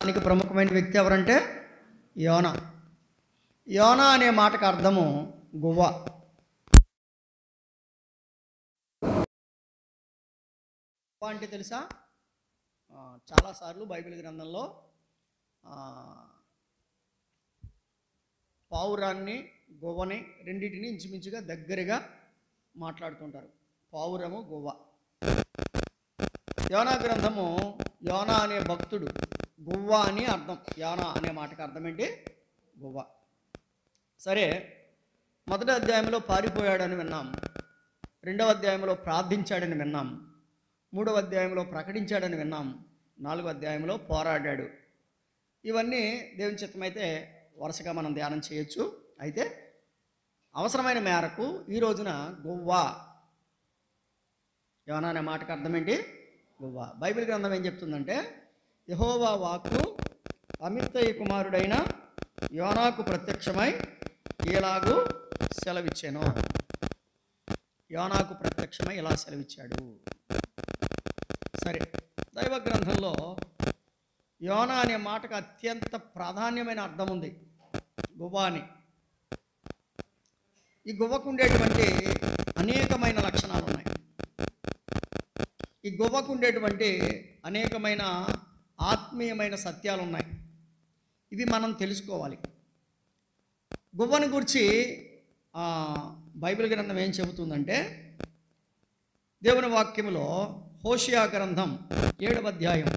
దానికి ప్రముఖమైన వ్యక్తి ఎవరంటే యోనా. యోనా అనే మాటకు అర్థము గువ్వ. గువ్వ అంటే తెలుసా? చాలాసార్లు బైబిల్ గ్రంథంలో పావురాన్ని గువ్వని రెండింటిని ఇంచుమించుగా దగ్గరగా మాట్లాడుతుంటారు. పావురము గువ్వ. యోనా గ్రంథము, యోనా అనే భక్తుడు గువ్వ అని అర్థం. యోనా అనే మాటకు అర్థం ఏంటి? గువ్వ. సరే, మొదటి అధ్యాయంలో పారిపోయాడని విన్నాం, రెండవ అధ్యాయంలో ప్రార్థించాడని విన్నాం, మూడవ అధ్యాయంలో ప్రకటించాడని విన్నాం, నాలుగవ అధ్యాయంలో పోరాడాడు. ఇవన్నీ దేవుని చిత్తమైతే వరుసగా మనం ధ్యానం చేయొచ్చు. అయితే అవసరమైన మేరకు ఈ రోజున గువ్వ, యోనా అనే మాటకు అర్థం ఏంటి? గువ్వ. బైబిల్ గ్రంథం ఏం చెప్తుందంటే, యెహోవా వాక్కు అమిత్తయి కుమారుడైన యోనాకు ప్రత్యక్షమై ఇలాగూ సెలవిచ్చాను. యోనాకు ప్రత్యక్షమై ఇలా సెలవిచ్చాడు. సరే, దైవ గ్రంథంలో యోనా అనే మాటకు అత్యంత ప్రాధాన్యమైన అర్థం ఉంది, గువ్వ అని. ఈ గువ్వకు ఉండేటువంటి అనేకమైన లక్షణాలు ఉన్నాయి. ఈ గువ్వకు ఉండేటువంటి అనేకమైన ఆత్మీయమైన సత్యాలు ఉన్నాయి. ఇవి మనం తెలుసుకోవాలి. గువ్వని గురించి బైబిల్ గ్రంథం ఏం చెబుతుందంటే, దేవుని వాక్యములో హోషేయ గ్రంథం 7వ అధ్యాయం,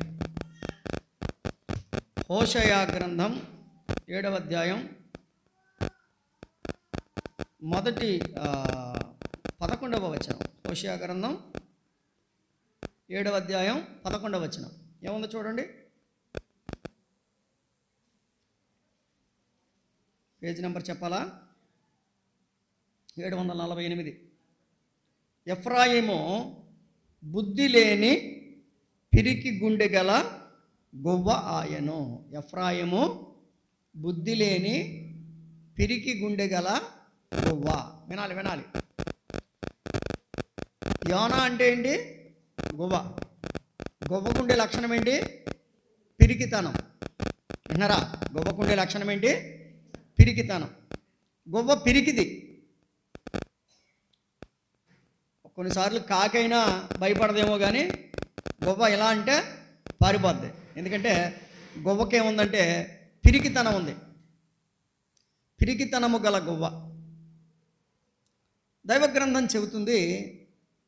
హోషేయ గ్రంథం 7వ అధ్యాయం మొదటి 11వ వచనం. హోషేయ గ్రంథం 7వ అధ్యాయం 11వ వచనం ఏముందో చూడండి. పేజ్ నెంబర్ చెప్పాలా? 748. ఎఫ్రాయిము బుద్ధి లేని పిరికి గుండె గల గువ్వ ఆయను. ఎఫ్రాయిము బుద్ధి లేని పిరికి గుండె గల గువ్వ. వినాలి వినాలి. యోనా అంటే ఏంటి? గువ్వ. గువ్వకుండే లక్షణం ఏంటి? పిరికితనం. విన్నారా? గువ్వకుండే లక్షణం ఏంటి? పిరికితనం. గువ్వ పిరికిది. కొన్నిసార్లు కాకైనా భయపడదేమో కానీ గువ్వ ఎలా అంటే పారిపోద్ది. ఎందుకంటే గువ్వకేముందంటే పిరికితనం ఉంది. పిరికితనము గల గువ్వ. దైవ గ్రంథం చెబుతుంది,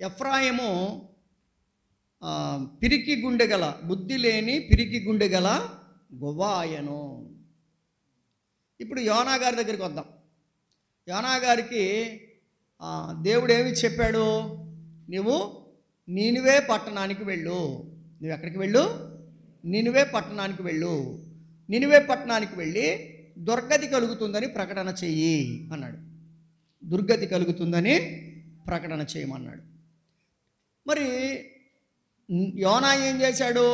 ఎఫ్రాయిము పిరికి గుండె గల, బుద్ధి లేని పిరికి గుండె గల గువ్వ ఆయను. ఇప్పుడు యోనా గారి దగ్గరికి వద్దాం. యోనా గారికి దేవుడు ఏమి చెప్పాడు? నువ్వు నీనివే పట్టణానికి వెళ్ళు. నువ్వు ఎక్కడికి వెళ్ళు? నీనివే పట్టణానికి వెళ్ళు. నీనివే పట్టణానికి వెళ్ళి దుర్గతి కలుగుతుందని ప్రకటన చెయ్యి అన్నాడు. దుర్గతి కలుగుతుందని ప్రకటన చేయమన్నాడు. మరి యోనా ఏం చేశాడు?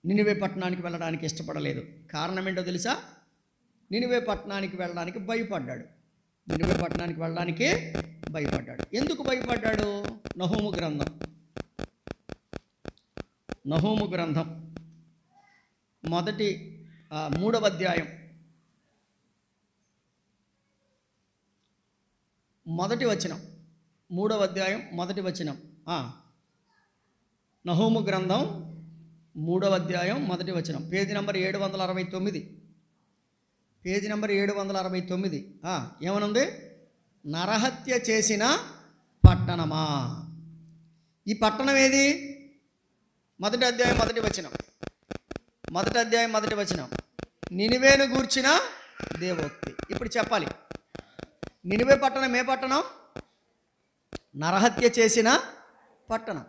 నినివే పట్టణానికి వెళ్ళడానికి ఇష్టపడలేదు. కారణం ఏంటో తెలుసా? నినివే పట్టణానికి వెళ్ళడానికి భయపడ్డాడు. నినివే పట్టణానికి వెళ్ళడానికి భయపడ్డాడు. ఎందుకు భయపడ్డాడు? నహూము గ్రంథం, నహూము గ్రంథం మొదటి 3వ అధ్యాయం మొదటి వచనం. 3వ అధ్యాయం మొదటి వచనం. నహూము గ్రంథం 3వ అధ్యాయం మొదటి వచనం. Page number 769. Page number 769. ఏమనుంది? నరహత్య చేసిన పట్టణమా. ఈ పట్టణం ఏది? మొదటి అధ్యాయం మొదటి వచనం. మొదటి అధ్యాయం మొదటి వచనం. నినివేను గూర్చిన దేవోక్తి. ఇప్పుడు చెప్పాలి, నినివే పట్టణం ఏ పట్టణం? నరహత్య చేసిన పట్టణం.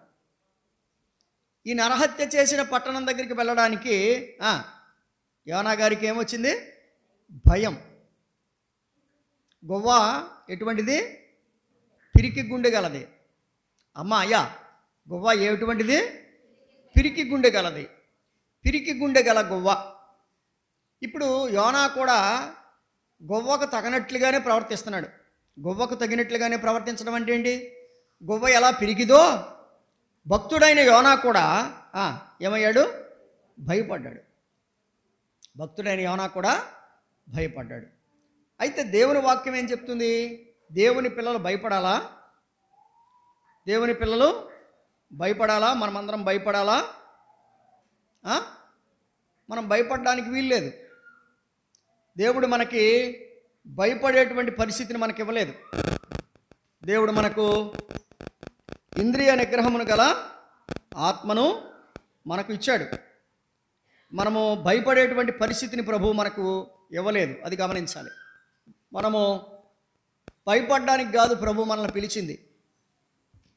ఈ నరహత్య చేసిన పట్టణం దగ్గరికి వెళ్ళడానికి యోనా గారికి ఏమొచ్చింది? భయం. గువ్వ ఎటువంటిది? పిరికి గుండె గలది. అయ్యా, గువ్వ ఎటువంటిది? పిరికి గుండె గలది. పిరికి గుండె గల గువ్వ. ఇప్పుడు యోనా కూడా గువ్వకు తగినట్లుగానే ప్రవర్తిస్తున్నాడు. గువ్వకు తగినట్లుగానే ప్రవర్తించడం అంటే ఏంటి? గువ్వ ఎలా పిరికిదో భక్తుడైన యోనా కూడా ఏమయ్యాడు? భయపడ్డాడు. భక్తుడైన యోనా కూడా భయపడ్డాడు. అయితే దేవుని వాక్యం ఏం చెప్తుంది? దేవుని పిల్లలు భయపడాలా? దేవుని పిల్లలు భయపడాలా? మనమందరం భయపడాలా? మనం భయపడడానికి వీల్లేదు. దేవుడు మనకి భయపడేటువంటి పరిస్థితిని మనకి ఇవ్వలేదు. దేవుడు మనకు ఇంద్రియ నిగ్రహమును గల ఆత్మను మనకు ఇచ్చాడు. మనము భయపడేటువంటి పరిస్థితిని ప్రభువు మనకు ఇవ్వలేదు. అది గమనించాలి. మనము భయపడడానికి కాదు ప్రభు మనల్ని పిలిచింది.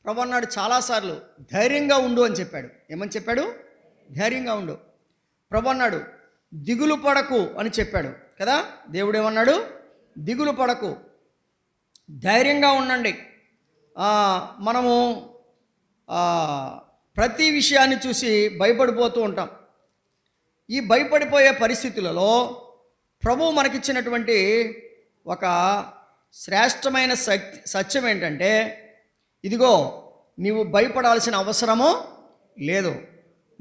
ప్రభు అన్నాడు చాలాసార్లు, ధైర్యంగా ఉండు అని చెప్పాడు. ఏమని చెప్పాడు? ధైర్యంగా ఉండు. ప్రభు అన్నాడు దిగులు పడకు అని చెప్పాడు కదా. దేవుడు ఏమన్నాడు? దిగులు పడకు, ధైర్యంగా ఉండండి. మనము ప్రతి విషయాన్ని చూసి భయపడిపోతూ ఉంటాం. ఈ భయపడిపోయే పరిస్థితులలో ప్రభువు మనకిచ్చినటువంటి ఒక శ్రేష్టమైన సత్యం ఏంటంటే, ఇదిగో నీవు భయపడాల్సిన అవసరము లేదు,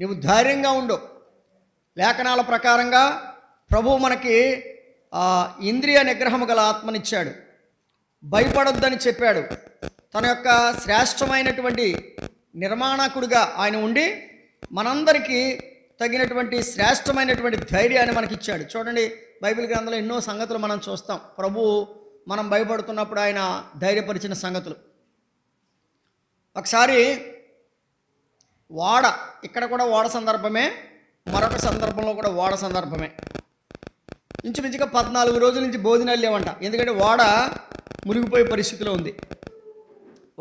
నీవు ధైర్యంగా ఉండు. లేఖనాల ప్రకారంగా ప్రభువు మనకి ఇంద్రియ నిగ్రహము గల ఆత్మనిచ్చాడు. భయపడొద్దని చెప్పాడు. తన యొక్క శ్రేష్టమైనటువంటి నిర్మాణకుడిగా ఆయన ఉండి మనందరికీ తగినటువంటి శ్రేష్టమైనటువంటి ధైర్యాన్ని మనకిచ్చాడు. చూడండి, బైబిల్ గ్రంథంలో ఎన్నో సంగతులు మనం చూస్తాం. ప్రభువు మనం భయపడుతున్నప్పుడు ఆయన ధైర్యపరిచిన సంగతులు. ఒకసారి ఓడ, ఇక్కడ కూడా ఓడ సందర్భమే, మరొక సందర్భంలో కూడా ఓడ సందర్భమే. ఇంచుమించుగా 14 రోజుల నుంచి భోజనాలు లేవంట. ఎందుకంటే ఓడ మునిగిపోయే పరిస్థితిలో ఉంది.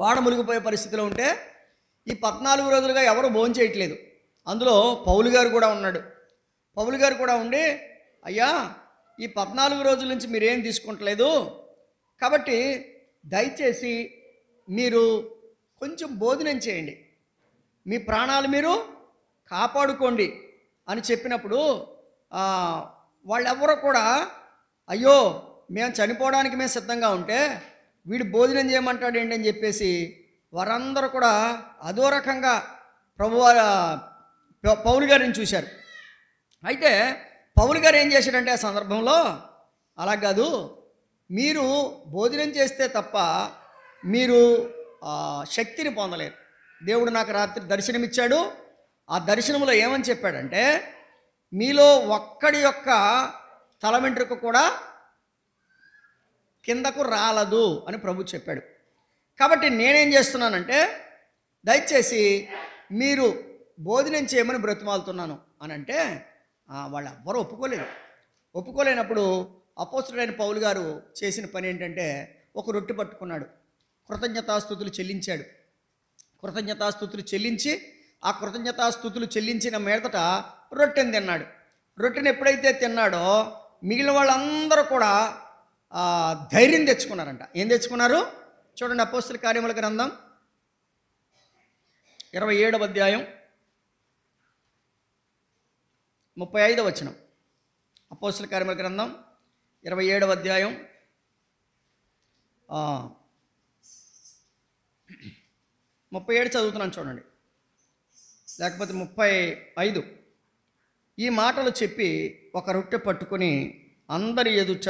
ఓడ మునిగిపోయే పరిస్థితిలో ఉంటే ఈ 14 రోజులుగా ఎవరు భోజనం చేయట్లేదు. అందులో పౌలు గారు కూడా ఉన్నాడు. పౌలు గారు కూడా ఉండి, అయ్యా ఈ 14 రోజుల నుంచి మీరేం తీసుకుంటలేదు, కాబట్టి దయచేసి మీరు కొంచెం భోజనం చేయండి, మీ ప్రాణాలు మీరు కాపాడుకోండి అని చెప్పినప్పుడు వాళ్ళెవరూ కూడా అయ్యో మేము చనిపోవడానికి మేము సిద్ధంగా ఉంటే వీడు భోజనం చేయమంటాడు ఏంటి అని చెప్పేసి వారందరూ కూడా అదో రకంగా పౌలు గారిని చూశారు. అయితే పౌలు గారు ఏం చేశాడంటే ఆ సందర్భంలో, అలా కాదు, మీరు భోజనం చేస్తే తప్ప మీరు శక్తిని పొందలేరు. దేవుడు నాకు రాత్రి దర్శనమిచ్చాడు. ఆ దర్శనంలో ఏమని చెప్పాడంటే, మీలో ఒక్కడి యొక్క తల వెంట్రుక కూడా కిందకు రాలదు అని ప్రభు చెప్పాడు. కాబట్టి నేనేం చేస్తున్నానంటే, దయచేసి మీరు భోజనం చేయమని బ్రతిమాలుతున్నాను అని అంటే వాళ్ళు ఎవ్వరూ ఒప్పుకోలేనప్పుడు అపోస్తలుడైన పౌలు గారు చేసిన పని ఏంటంటే, ఒక రొట్టె పట్టుకున్నాడు, కృతజ్ఞతాస్తుతులు చెల్లించాడు. కృతజ్ఞతాస్తుతులు చెల్లించి ఆ కృతజ్ఞతాస్తుతులు చెల్లించిన మీదట రొట్టెని తిన్నాడు. రొట్టెని ఎప్పుడైతే తిన్నాడో మిగిలిన వాళ్ళందరూ కూడా ధైర్యం తెచ్చుకున్నారంట. ఏం తెచ్చుకున్నారు? చూడండి, అపోస్తల కార్యముల గ్రంథం 27వ అధ్యాయం 35వ వచనం. అపోస్తల కార్యముల గ్రంథం 27వ అధ్యాయం 37 చదువుతున్నాను చూడండి, లేకపోతే 35. ఈ మాటలు చెప్పి ఒక రొట్టె పట్టుకొని అందరి ఎదుట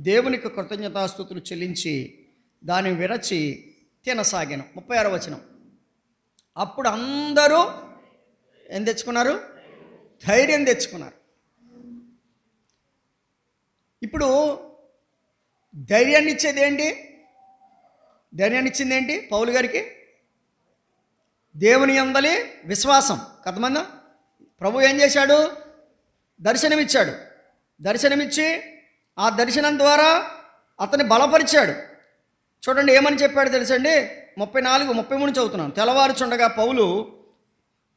దేవునికి కృతజ్ఞతాస్తుతులు చెల్లించి దాన్ని విరచి తినసాగాను. 36వ వచనం. అప్పుడు అందరూ ఏం తెచ్చుకున్నారు? ధైర్యం తెచ్చుకున్నారు. ఇప్పుడు ధైర్యాన్ని ఇచ్చేది ఏంటి? ధైర్యాన్ని ఇచ్చింది ఏంటి పౌలు గారికి? దేవుని యందలి విశ్వాసం. కథమందా ప్రభు ఏం చేశాడు? దర్శనమిచ్చాడు. దర్శనమిచ్చి ఆ దర్శనం ద్వారా అతన్ని బలపరిచాడు. చూడండి ఏమని చెప్పాడు తెలుసండి, 34, 33 చదువుతున్నాను. తెల్లవారుచుండగా పౌలు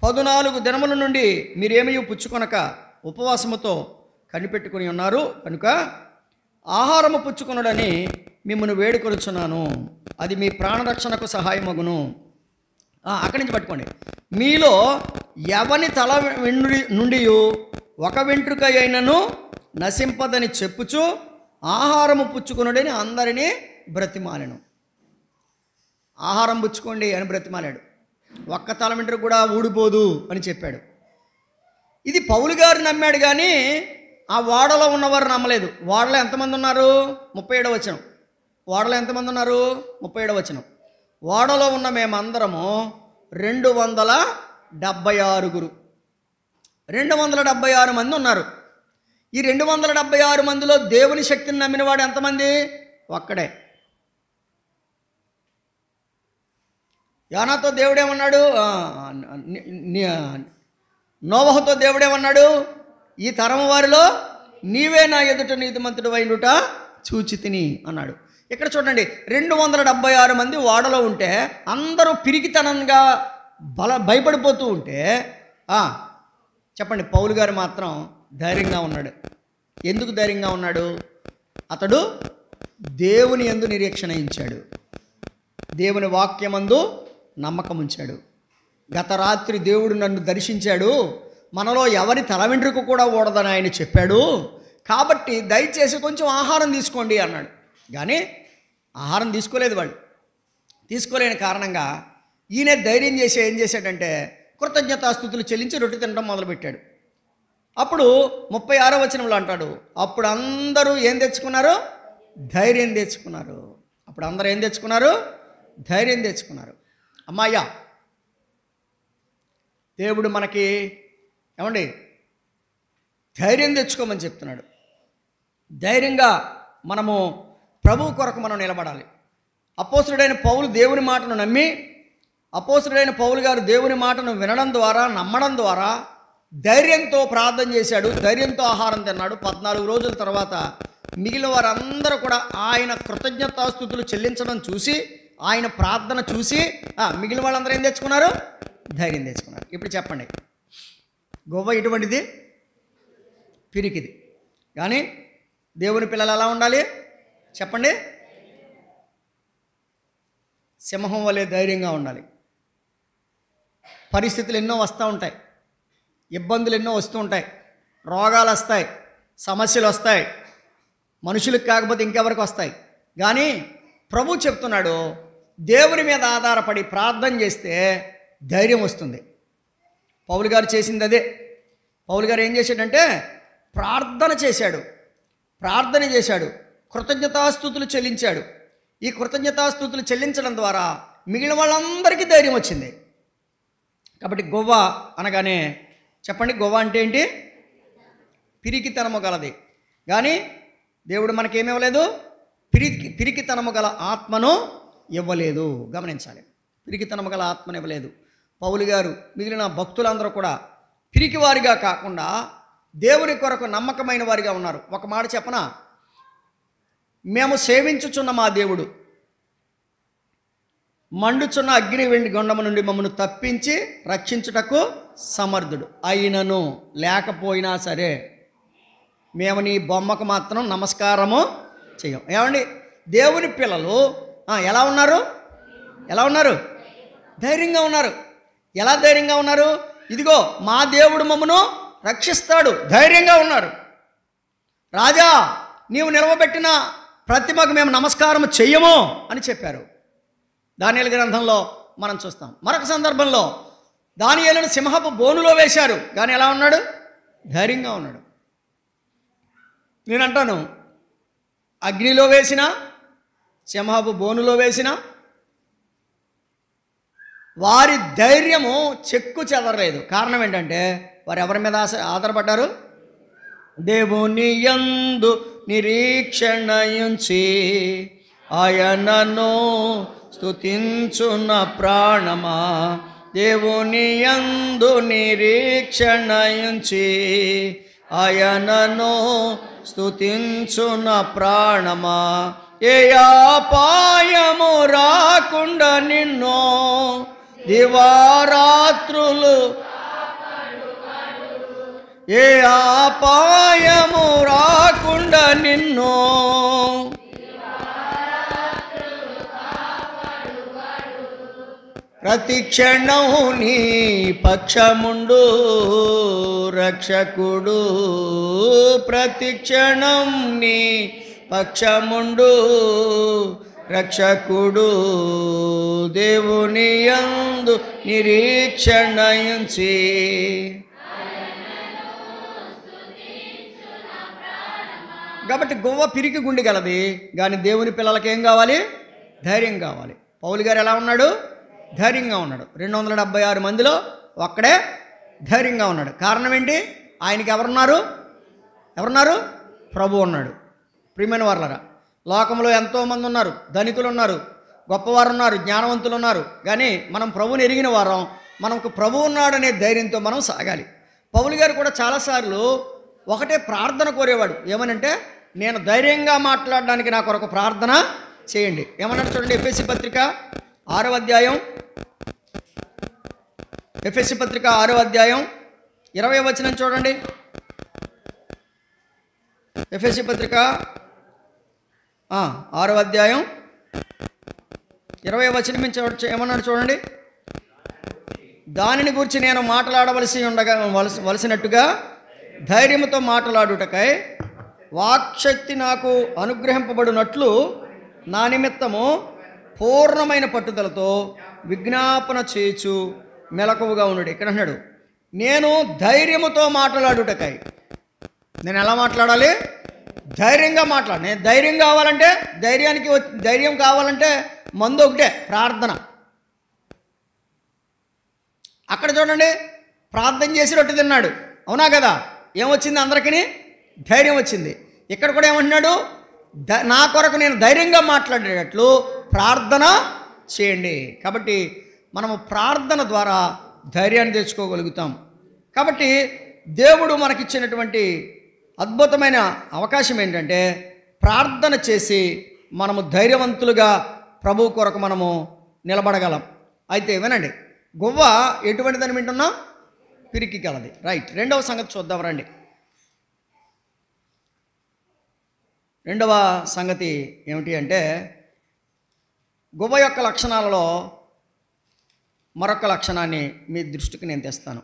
14 దినముల నుండి మీరేమీ పుచ్చుకొనక ఉపవాసముతో కనిపెట్టుకుని ఉన్నారు కనుక ఆహారము పుచ్చుకొనడని మిమ్మల్ని వేడుకొనుచున్నాను, అది మీ ప్రాణరక్షణకు సహాయమగును. అక్కడి నుంచి పట్టుకోండి. మీలో ఎవని తల నుండి ఒక వెంట్రుక అయినను నశింపదని చెప్పుచు ఆహారము పుచ్చుకొనుడని అందరినీ బ్రతిమాలెను. ఆహారం పుచ్చుకోండి అని బ్రతిమాలాడు. ఒక్క తల వెంట్రుక కూడా ఊడిపోదు అని చెప్పాడు. ఇది పౌలు గారు నమ్మాడు, కానీ ఆ ఓడలో ఉన్నవారు నమ్మలేదు. ఓడలో ఎంతమంది ఉన్నారు? 37వ వచనం. ఓడలో ఎంతమంది ఉన్నారు? 37వ వచనం. ఓడలో ఉన్న మేమందరము 276. 276 మంది ఉన్నారు. ఈ 276 మందిలో దేవుని శక్తిని నమ్మినవాడు ఎంతమంది? ఒక్కడే. యోనాతో దేవుడేమన్నాడు? నోవహుతో దేవుడేమన్నాడు? ఈ తరం వారిలో నీవే నా ఎదుట నీతిమంతుడు అయినట చూచితిని అన్నాడు. ఇక్కడ చూడండి, 276 మంది ఓడలో ఉంటే అందరూ పిరికితనంగా భయపడిపోతూ ఉంటే చెప్పండి, పౌలు గారు మాత్రం ధైర్యంగా ఉన్నాడు. ఎందుకు ధైర్యంగా ఉన్నాడు? అతడు దేవుని యందు నిరీక్షణ ఉంచాడు, దేవుని వాక్యమందు నమ్మకం ఉంచాడు. గత రాత్రి దేవుడు నన్ను దర్శించాడు, మనలో ఎవరి తల వెంట్రుక కూడా ఊడదని ఆయన చెప్పాడు, కాబట్టి దయచేసి కొంచెం ఆహారం తీసుకోండి అన్నాడు. కానీ ఆహారం తీసుకోలేదు. వాళ్ళు తీసుకోలేని కారణంగా ఈయన ధైర్యం చేసి ఏం చేశాడంటే కృతజ్ఞతాస్తుతులు చెల్లించి రొట్టె తినడం మొదలుపెట్టాడు. అప్పుడు 36వ వచనంలో అంటాడు, అప్పుడు అందరూ ఏం తెచ్చుకున్నారు? ధైర్యం తెచ్చుకున్నారు. అప్పుడు అందరూ ఏం తెచ్చుకున్నారు? ధైర్యం తెచ్చుకున్నారు. అమ్మాయ్యా, దేవుడు మనకి ఏమండి ధైర్యం తెచ్చుకోమని చెప్తున్నాడు. ధైర్యంగా మనము ప్రభువు కొరకు మనం నిలబడాలి. అపోస్తుడైన పౌలు దేవుని మాటను నమ్మి, అపోస్తుడైన పౌలు గారు దేవుని మాటను వినడం ద్వారా, నమ్మడం ద్వారా ధైర్యంతో ప్రార్థన చేశాడు, ధైర్యంతో ఆహారం తిన్నాడు. 14 రోజుల తర్వాత మిగిలిన వారందరూ కూడా ఆయన కృతజ్ఞతాస్తుతులు చెల్లించడం చూసి, ఆయన ప్రార్థన చూసి మిగిలిన వాళ్ళందరూ ఏం తెచ్చుకున్నారు? ధైర్యం తెచ్చుకున్నారు. ఇప్పుడు చెప్పండి, గొవ్వ ఇటువంటిది, పిరికిది. కానీ దేవుని పిల్లలు ఎలా ఉండాలి చెప్పండి? సింహం వలె ధైర్యంగా ఉండాలి. పరిస్థితులు ఎన్నో వస్తూ ఉంటాయి, ఇబ్బందులు ఎన్నో వస్తూ ఉంటాయి, రోగాలు వస్తాయి, సమస్యలు వస్తాయి, మనుషులకు కాకపోతే ఇంకెవరికి వస్తాయి. కానీ ప్రభు చెప్తున్నాడు, దేవుని మీద ఆధారపడి ప్రార్థన చేస్తే ధైర్యం వస్తుంది. పౌలు గారు చేసింది అదే. పౌలు గారు ఏం చేశాడంటే ప్రార్థన చేశాడు, కృతజ్ఞతాస్తుతులు చెల్లించాడు. ఈ కృతజ్ఞతాస్తుతులు చెల్లించడం ద్వారా మిగిలిన వాళ్ళందరికీ ధైర్యం వచ్చింది. కాబట్టి గొవ్వ అనగానే చెప్పండి, గొవ్వ అంటే ఏంటి? పిరికితనము గలది. కానీ దేవుడు మనకేమివ్వలేదు? పిరికితనము గల ఆత్మను ఇవ్వలేదు. గమనించాలి, పిరికితనము గల ఆత్మను ఇవ్వలేదు. పౌలు గారు మిగిలిన భక్తులందరూ కూడా పిరికివారిగా కాకుండా దేవుని కొరకు నమ్మకమైన వారిగా ఉన్నారు. ఒక మాట చెప్పనా, మేము సేవించుచున్న మా దేవుడు మండుచున్న అగ్ని వెండి గొండము నుండి మమ్మను తప్పించి రక్షించుటకు సమర్థుడు. అయినను లేకపోయినా సరే మేము నీ బొమ్మకు మాత్రం నమస్కారము చెయ్యం. ఏమండి, దేవుని పిల్లలు ఎలా ఉన్నారు? ధైర్యంగా ఉన్నారు. ఎలా ధైర్యంగా ఉన్నారు? ఇదిగో మా దేవుడు మమ్మను రక్షిస్తాడు, ధైర్యంగా ఉన్నారు. రాజా, నీవు నిలవబెట్టిన ప్రతిమకు మేము నమస్కారం చెయ్యము అని చెప్పారు. దానియేలు గ్రంథంలో మనం చూస్తాం. మరొక సందర్భంలో దానియేలును సింహపు బోనులో వేశారు, కానీ ఎలా ఉన్నాడు? ధైర్యంగా ఉన్నాడు. నేనంటాను, అగ్నిలో వేసిన, సింహపు బోనులో వేసిన వారి ధైర్యము చెక్కు చెదరలేదు. కారణం ఏంటంటే వారు ఎవరి మీద ఆధారపడ్డారు? దేవుని యందు నిరీక్షణయుంచి ఆయనను స్తుతించున్న ప్రాణమా, దేవుని యందు నిరీక్షణయుంచి ఆయనను స్తుతించున్న ప్రాణమా, ఏ అపాయము రాకుండా నిన్ను దివారాత్రులు, ఏ అపాయము రాకుండా నిన్ను ప్రతి క్షణం నీ పక్షముండు రక్షకుడు, ప్రతి క్షణం నీ పక్షముండు రక్షకుడు, దేవుని యందు నిరీక్షణయుంచి కాబట్టి గువ్వ పిరికి గుండె గలది, కానీ దేవుని పిల్లలకి ఏం కావాలి? ధైర్యం కావాలి. పౌలు గారు ఎలా ఉన్నాడు? ధైర్యంగా ఉన్నాడు. 276 మందిలో ఒక్కడే ధైర్యంగా ఉన్నాడు. కారణం ఏంటి? ఆయనకి ఎవరున్నారు? ప్రభు ఉన్నాడు. ప్రియమైన వారలారా, లోకంలో ఎంతోమంది ఉన్నారు, ధనికులు ఉన్నారు, గొప్పవారు ఉన్నారు, జ్ఞానవంతులు ఉన్నారు. కానీ మనం ప్రభువుని ఎరిగిన వారం, మనకు ప్రభు ఉన్నాడనే ధైర్యంతో మనం సాగాలి. పౌలు గారు కూడా చాలాసార్లు ఒకటే ప్రార్థన కోరేవాడు. ఏమనంటే, నేను ధైర్యంగా మాట్లాడడానికి నా కొరకు ప్రార్థన చేయండి. ఏమన్నాడు చూడండి, ఎఫెసీ పత్రిక 6వ అధ్యాయం 20వ వచనం చూడండి. ఎఫెసీ పత్రిక 6వ అధ్యాయం 20వ వచనం ఏమన్నాడు చూడండి. దానిని గురించి నేను మాట్లాడవలసినట్టుగా ధైర్యంతో మాట్లాడుటకై వాక్శక్తి నాకు అనుగ్రహింపబడినట్లు నా నిమిత్తము పూర్ణమైన పట్టుదలతో విజ్ఞాపన చేయుచు మెలకువగా ఉన్నాడు. ఇక్కడ అన్నాడు, నేను ధైర్యముతో మాట్లాడుటకై. నేను ఎలా మాట్లాడాలి? ధైర్యంగా మాట్లాడు. నేను ధైర్యం కావాలంటే, ధైర్యం కావాలంటే మందు ఒకటే, ప్రార్థన. అక్కడ చూడండి, ప్రార్థన చేసి రొట్టె తిన్నాడు, అవునా కదా? ఏమొచ్చింది? అందరికీ ధైర్యం వచ్చింది. ఇక్కడ కూడా ఏమంటున్నాడు? నా కొరకు నేను ధైర్యంగా మాట్లాడేటట్లు ప్రార్థన చేయండి. కాబట్టి మనము ప్రార్థన ద్వారా ధైర్యాన్ని తెచ్చుకోగలుగుతాం. కాబట్టి దేవుడు మనకిచ్చినటువంటి అద్భుతమైన అవకాశం ఏంటంటే, ప్రార్థన చేసి మనము ధైర్యవంతులుగా ప్రభు కొరకు మనము నిలబడగలం. అయితే వినండి, గువ్వ ఎటువంటిదని వింటున్నాం? పిరికి కలది. రైట్. రెండవ సంగతి చూద్దాం రండి. రెండవ సంగతి ఏమిటి అంటే, గువ్వ యొక్క లక్షణాలలో మరొక లక్షణాన్ని మీ దృష్టికి నేను తెస్తాను.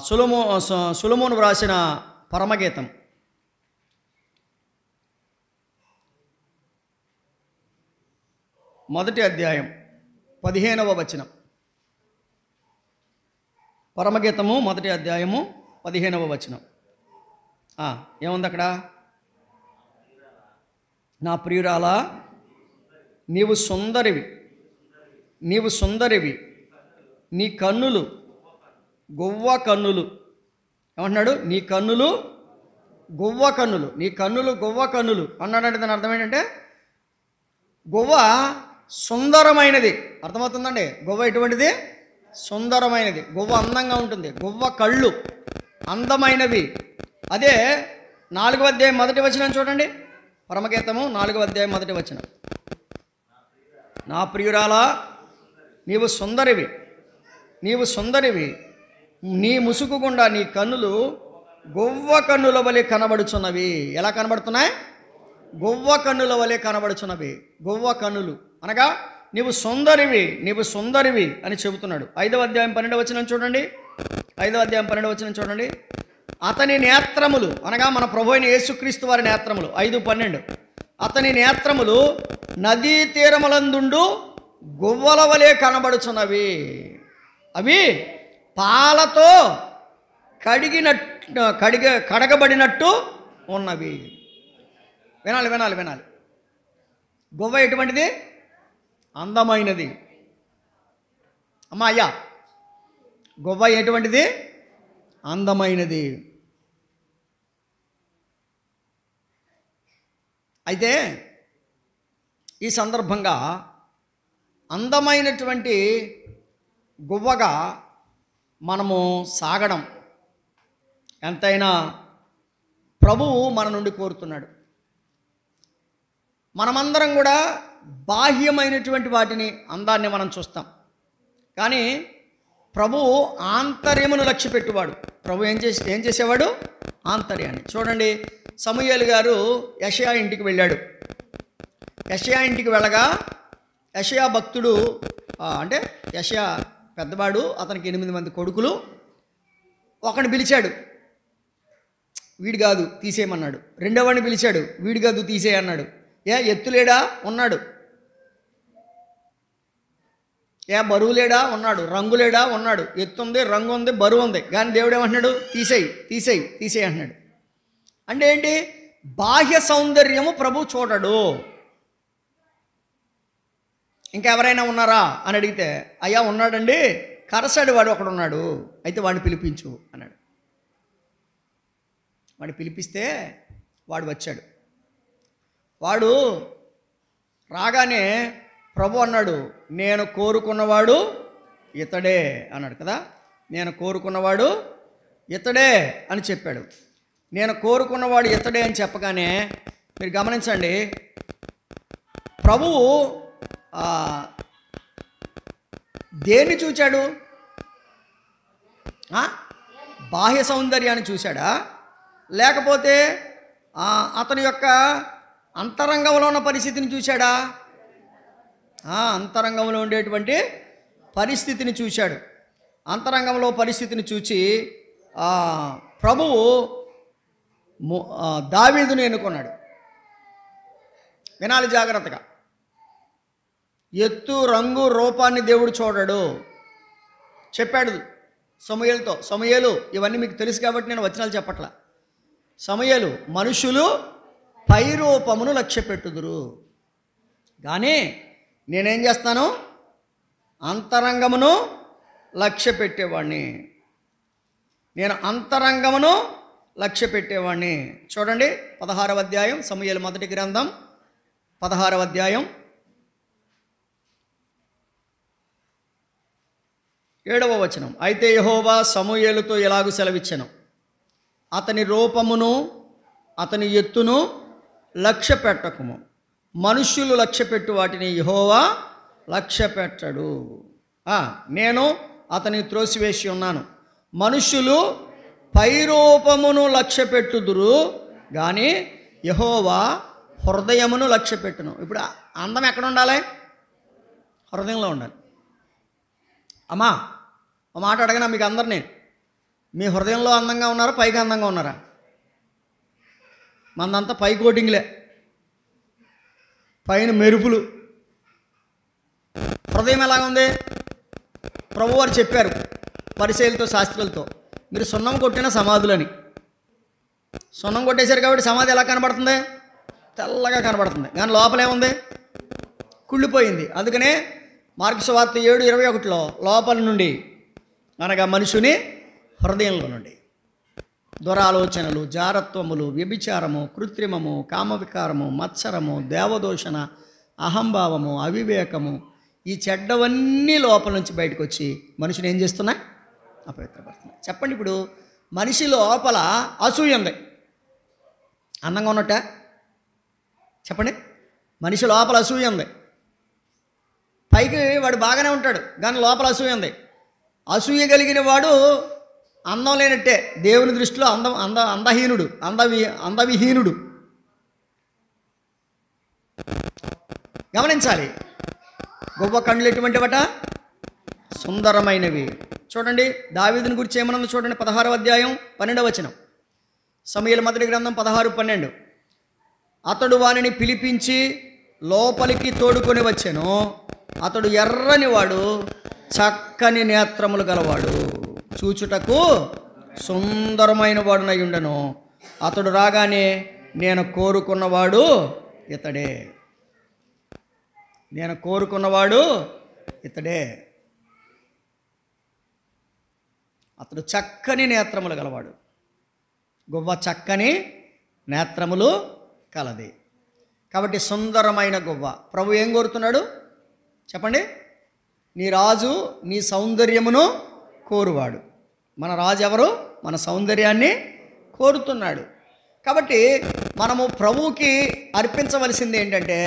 సొలొమోను వ్రాసిన పరమగీతం మొదటి అధ్యాయం 15వ వచనం. పరమగీతము మొదటి అధ్యాయము 15వ వచనం. ఏముంది అక్కడ? నా ప్రియురాలా, నీవు సుందరివి, నీ కన్నులు గువ్వ కన్నులు. ఏమంటున్నాడు? నీ కన్నులు గువ్వ కన్నులు అన్నాడంటే దాని అర్థం ఏంటంటే, గువ్వ సుందరమైనది. అర్థమవుతుందండి? గువ్వ ఎటువంటిది? సుందరమైనది. గువ్వ అందంగా ఉంటుంది. గువ్వ కళ్ళు అందమైనవి. అదే 4వ అధ్యాయం 1వ వచనం చూడండి. పరమగీతము 4వ అధ్యాయం 1వ వచనం. నా ప్రియురాలా, నీవు సుందరివి, నీ ముసుగు గుండా నీ కన్నులు గువ్వ కన్నుల వలె కనబడుచున్నవి. ఎలా కనబడుతున్నాయి? గువ్వ కన్నుల వలె కనబడుచున్నవి. గువ్వ కన్నులు అనగా నీవు సుందరివి అని చెబుతున్నాడు. 5వ అధ్యాయం 12వ వచనం చూడండి. 5వ అధ్యాయం 12వ వచనం చూడండి. అతని నేత్రములు అనగా మన ప్రభు అయిన యేసుక్రీస్తు వారి నేత్రములు. 5:12. అతని నేత్రములు నదీ తీరములందుండు గువ్వల వలె కనబడుచున్నవి. అవి పాలతో కడగబడినట్టు ఉన్నవి. వినాలి. గువ్వ ఎటువంటిది? అందమైనది. అయ్యా, గువ్వ ఎటువంటిది? అందమైనది. అయితే ఈ సందర్భంగా అందమైనటువంటి గువ్వగా మనము సాగడం ఎంతైనా ప్రభువు మన నుండి కోరుతున్నాడు. మనమందరం కూడా బాహ్యమైనటువంటి వాటిని, అందాన్ని మనం చూస్తాం. కానీ ప్రభువు ఆంతర్యమును లక్ష్యపెట్టువాడు. ప్రభు ఏం చేసేవాడు? ఆంతర్యాన్ని. చూడండి, సమూయేలు గారు యెషయా ఇంటికి వెళ్ళాడు. యెషయా ఇంటికి వెళ్ళగా యెషయా భక్తుడు, అంటే యెషయా పెద్దవాడు, అతనికి 8 మంది కొడుకులు. ఒకడిని పిలిచాడు, వీడు కాదు తీసేయమన్నాడు. రెండోవాడిని పిలిచాడు, వీడు కాదు తీసేయన్నాడు. ఎత్తులేడా? ఉన్నాడు. బరువు లేడా? ఉన్నాడు. రంగు లేడా? ఉన్నాడు. ఎత్తు ఉంది, రంగు ఉంది, బరువు ఉంది. కానీ దేవుడు ఏమంటున్నాడు? తీసేయి తీసేయి తీసేయి అంటున్నాడు. అంటే ఏంటి? బాహ్య సౌందర్యము ప్రభు చూడడు. ఇంకెవరైనా ఉన్నారా అని అడిగితే, అయ్యా ఉన్నాడండి, కరసాడు వాడు ఒకడు ఉన్నాడు, అయితే వాడిని పిలిపించు అన్నాడు. వాడిని పిలిపిస్తే వాడు వచ్చాడు. వాడు రాగానే ప్రభు అన్నాడు, నేను కోరుకున్నవాడు ఇతడే అన్నాడు కదా. నేను కోరుకున్నవాడు ఇతడే అని చెప్పాడు. నేను కోరుకున్నవాడు ఇతడే అని చెప్పగానే మీరు గమనించండి, ప్రభువు దేన్ని చూచాడు? బాహ్య సౌందర్యాన్ని చూశాడా, లేకపోతే అతని యొక్క అంతరంగంలో ఉన్న పరిస్థితిని చూశాడా? అంతరంగంలో ఉండేటువంటి పరిస్థితిని చూశాడు. అంతరంగంలో పరిస్థితిని చూచి ప్రభువు దావీదుని ఎన్నుకున్నాడు. వినాలి జాగ్రత్తగా. ఎత్తు, రంగు, రూపాన్ని దేవుడు చూడడు. చెప్పాడు సమూయేలుతో, సమూయేలు ఇవన్నీ మీకు తెలుసు కాబట్టి నేను వచనాలు చెప్పట్లా. సమూయేలు, మనుషులు పై రూపమును లక్ష్య పెట్టుదురు, కానీ నేనేం చేస్తాను? అంతరంగమును లక్ష్య పెట్టేవాడిని. నేను అంతరంగమును లక్ష్య పెట్టేవాడిని. చూడండి 16వ అధ్యాయం, సమూయేలు మొదటి గ్రంథం 16వ అధ్యాయం 7వ వచనం. అయితే యెహోవా సమూయేలుతో ఇలాగు సెలవిచ్చెను, అతని రూపమును అతని ఎత్తును లక్ష్య పెట్టకము. మనుష్యులు లక్ష్య పెట్టు వాటిని యెహోవా లక్ష్య పెట్టడు. నేను అతని త్రోసివేసి ఉన్నాను. మనుష్యులు పైరూపమును లక్ష్య పెట్టుదురు, కానీ యెహోవా హృదయమును లక్ష్య పెట్టును. ఇప్పుడు అందం ఎక్కడ ఉండాలి? హృదయంలో ఉండాలి. అమ్మా ఒక మాట అడగనా మీకు అందరినీ, మీ హృదయంలో అందంగా ఉన్నారా, పైకి అందంగా ఉన్నారా? మందంతా పై కోటింగ్లే, పైన మెరుపులు. హృదయం ఎలాగ ఉంది? ప్రభువారు చెప్పారు పరిసయ్యులతో, శాస్త్రులతో, మీరు సున్నం కొట్టిన సమాధులని. సున్నం కొట్టేశారు కాబట్టి సమాధి ఎలా కనబడుతుంది? తెల్లగా కనబడుతుంది, కానీ లోపలేముంది? కుళ్ళిపోయింది. అందుకనే మార్కు సువార్త 7:21లో లోపల నుండి అనగా మనుషుని హృదయంలో నుండి దురాలోచనలు, జారత్వములు, వ్యభిచారము, కృత్రిమము, కామవికారము, మత్సరము, దేవదూషణ, అహంభావము, అవివేకము, ఈ చెడ్డవన్నీ లోపల నుంచి బయటకు వచ్చి మనిషిని ఏం చేస్తున్నాయి? అపవిత్రపడుతున్నాయి. చెప్పండి, ఇప్పుడు మనిషి లోపల అసూయ ఉంది, అందంగా ఉన్నట్ట? చెప్పండి. మనిషి లోపల అసూయ ఉంది. పైకి వాడు బాగానే ఉంటాడు, కానీ లోపల అసూయ ఉంది. అసూయ కలిగిన వాడు అందం లేనట్టే, దేవుని దృష్టిలో అందహీనుడు, అందవిహీనుడు. గమనించాలి. గొప్ప కళ్ళు ఎటువంటివట? సుందరమైనవి. చూడండి దావీదుని గురించి ఏమన్నా చూడండి 16వ అధ్యాయం 12వ వచనం. సమూయేలు మొదటి గ్రంథం 16:12. అతడు వానిని పిలిపించి లోపలికి తోడుకొని వచ్చెను. అతడు ఎర్రని వాడు, చక్కని నేత్రములు గలవాడు, చూచుటకు సుందరమైన వాడునై ఉండెను. అతడు రాగానే నేను కోరుకున్నవాడు ఇతడే, నేను కోరుకున్నవాడు ఇతడే. అతడు చక్కని నేత్రములు గలవాడు. గువ్వ చక్కని నేత్రములు కలది కాబట్టి సుందరమైన గువ్వ. ప్రభు ఏం కోరుతున్నాడు చెప్పండి? నీ రాజు నీ సౌందర్యమును కోరువాడు. మన రాజు ఎవరు? మన సౌందర్యాన్ని కోరుతున్నాడు. కాబట్టి మనము ప్రభువుకి అర్పించవలసింది ఏంటంటే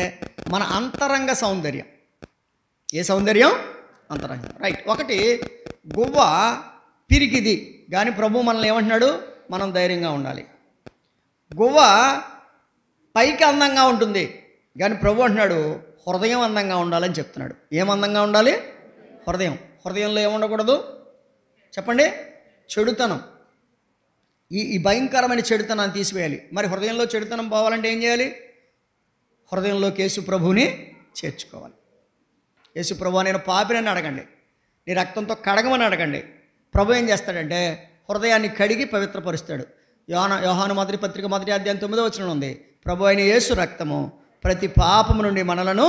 మన అంతరంగ సౌందర్యం. ఏ సౌందర్యం? అంతరంగం. రైట్. ఒకటి, గువ్వ పిరికిది, కానీ ప్రభు మనల్ని ఏమంటున్నాడు? మనం ధైర్యంగా ఉండాలి. గువ్వ పైకి అందంగా ఉంటుంది, కానీ ప్రభు అంటున్నాడు హృదయం అందంగా ఉండాలని చెప్తున్నాడు. ఏం అందంగా ఉండాలి? హృదయం. హృదయంలో ఏముండకూడదు చెప్పండి? చెడుతనం. ఈ భయంకరమైన చెడుతనాన్ని తీసివేయాలి. మరి హృదయంలో చెడుతనం పోవాలంటే ఏం చేయాలి? హృదయంలో యేసు ప్రభువుని చేర్చుకోవాలి. యేసు ప్రభువా నేను పాపినని అడగండి, నీ రక్తంతో కడగమని అడగండి. ప్రభు ఏం చేస్తాడంటే హృదయాన్ని కడిగి పవిత్రపరుస్తాడు. యోహాను మొదటి పత్రిక 1వ అధ్యాయం 9వ వచనం ఉంది, ప్రభు అయిన యేసు రక్తము ప్రతి పాపము నుండి మనలను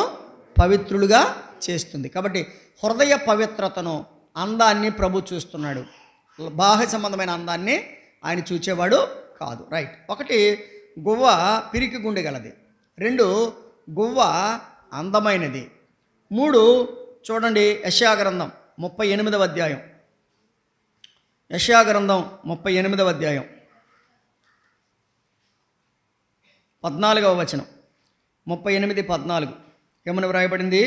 పవిత్రులుగా చేస్తుంది. కాబట్టి హృదయ పవిత్రతను, అందాన్ని ప్రభు చూస్తున్నాడు. బాహ్య సంబంధమైన అందాన్ని ఆయన చూచేవాడు కాదు. రైట్. 1 గువ్వ పిరికి గుండె గలది, 2 గువ్వ అందమైనది, 3 చూడండి యెషయా గ్రంథం 38వ అధ్యాయం, యెషయా గ్రంథం 38వ అధ్యాయం 14వ వచనం, 38:14 ఏమని వ్రాయబడింది?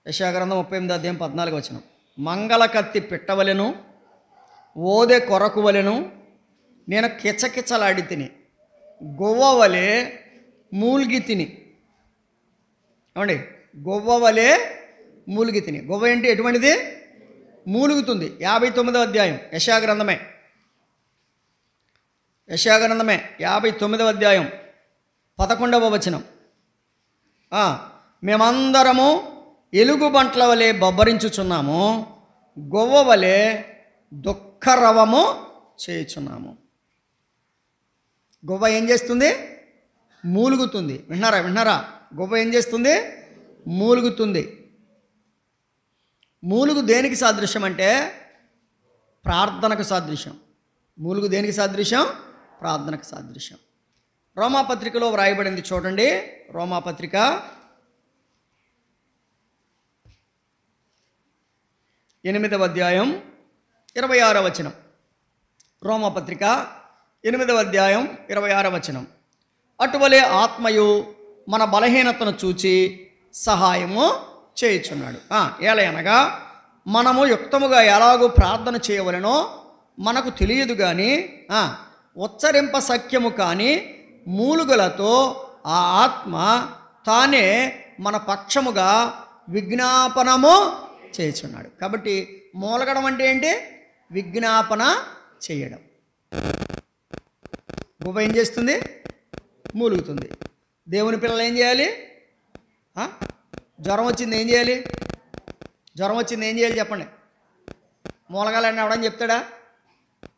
యెషయా గ్రంథం 38వ అధ్యాయం 14వ వచనం, మంగళ కత్తి పిట్టవలెను ఓదె కొరకు వలెను నేను కిచకిచలాడి తిని, గొవ్వ వలె మూల్గి తిని. ఏమండి, గొవ్వ వలె మూలిగి తిని. గొవ్వ ఏంటి? ఎటువంటిది? మూలుగుతుంది. 59వ అధ్యాయం యెషయా గ్రంథమే, యెషయా గ్రంథమే 59వ అధ్యాయం 11వ వచనం, మేమందరము ఎలుగుబంట్ల వలె బొబ్బరించుచున్నాము, గొవ్వ వలె దుఃఖరవము చేయుచున్నాము. గొవ్వ ఏం చేస్తుంది? మూలుగుతుంది. విన్నారా? గొవ్వ ఏం చేస్తుంది? మూలుగుతుంది. మూలుగు దేనికి సాదృశ్యం అంటే ప్రార్థనకు సాదృశ్యం. మూలుగు దేనికి సాదృశ్యం? ప్రార్థనకు సాదృశ్యం. రోమాపత్రికలో వ్రాయబడింది చూడండి. రోమాపత్రిక 8వ అధ్యాయం 26వ వచనం. రోమాపత్రిక 8వ అధ్యాయం 26వ వచనం. అటువలే ఆత్మయు మన బలహీనతను చూచి సహాయము చేయుచున్నాడు. ఏలయనగా మనము యుక్తముగా ఎలాగూ ప్రార్థన చేయవలెనో మనకు తెలియదు కానీ ఉచ్చరింప సఖ్యము కానీ మూలుగులతో ఆ ఆత్మ తానే మన పక్షముగా విజ్ఞాపనము చేయుచున్నాడు. కాబట్టి మూలగడం అంటే ఏంటి? విజ్ఞాపన చేయడం. గువ్వ ఏం చేస్తుంది? మూలుగుతుంది. దేవుని పిల్లలు ఏం చేయాలి? జ్వరం వచ్చింది ఏం చేయాలి? జ్వరం వచ్చింది ఏం చేయాలి చెప్పండి? మూలగాలని అవడని చెప్తాడా?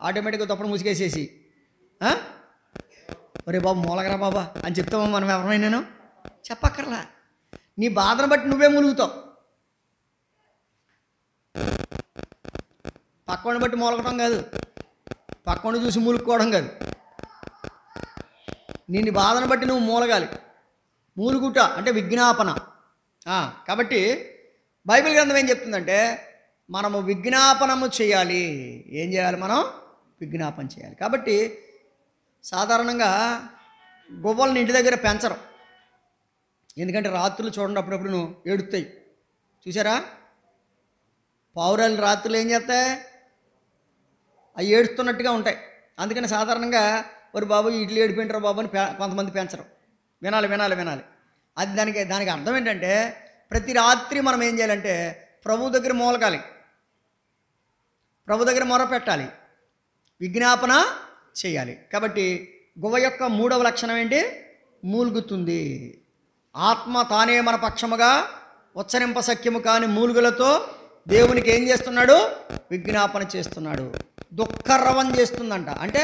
ఆటోమేటిక్గా తప్పుడు ముసిగేసేసి ఒరే బాబు మూలగరా బాబా అని చెప్తామా మనం ఎవరైనా? చెప్పక్కర్లా. నీ బాధను బట్టి నువ్వే మూలుగుతావు. పక్కని బట్టి మూలగటం కాదు, పక్కని చూసి మూలుక్కోవడం కాదు. నీ బాధను బట్టి నువ్వు మూలగాలి. మూలుగుట అంటే విజ్ఞాపన. కాబట్టి బైబిల్ గ్రంథం ఏం చెప్తుందంటే మనము విజ్ఞాపనము చేయాలి. ఏం చేయాలి? మనం విజ్ఞాపన చేయాలి. కాబట్టి సాధారణంగా గువ్వలను ఇంటి దగ్గర పెంచరు. ఎందుకంటే రాత్రులు చూడండి అప్పుడప్పుడు నువ్వు ఏడుస్తాయి. చూసారా? పావురాలు రాత్రులు ఏం చేస్తాయి? అవి ఏడుస్తున్నట్టుగా ఉంటాయి. అందుకని సాధారణంగా ఒరి బాబు ఇడ్లీ ఏడిపోయింటారు బాబు అని కొంతమంది పెంచరు. వినాలి. అది దానికి అర్థం ఏంటంటే ప్రతి రాత్రి మనం ఏం చేయాలంటే ప్రభు దగ్గర మూలగాలి, ప్రభు దగ్గర మొరపెట్టాలి, విజ్ఞాపన చేయాలి. కాబట్టి గువ్వ యొక్క 3వ లక్షణం ఏంటి? మూలుగుతుంది. ఆత్మ తానే మన పక్షముగా ఉచ్చరింప సఖ్యము కాని మూలుగులతో దేవునికి ఏం చేస్తున్నాడు? విజ్ఞాపన చేస్తున్నాడు. దుఃఖరవం చేస్తుందంట. అంటే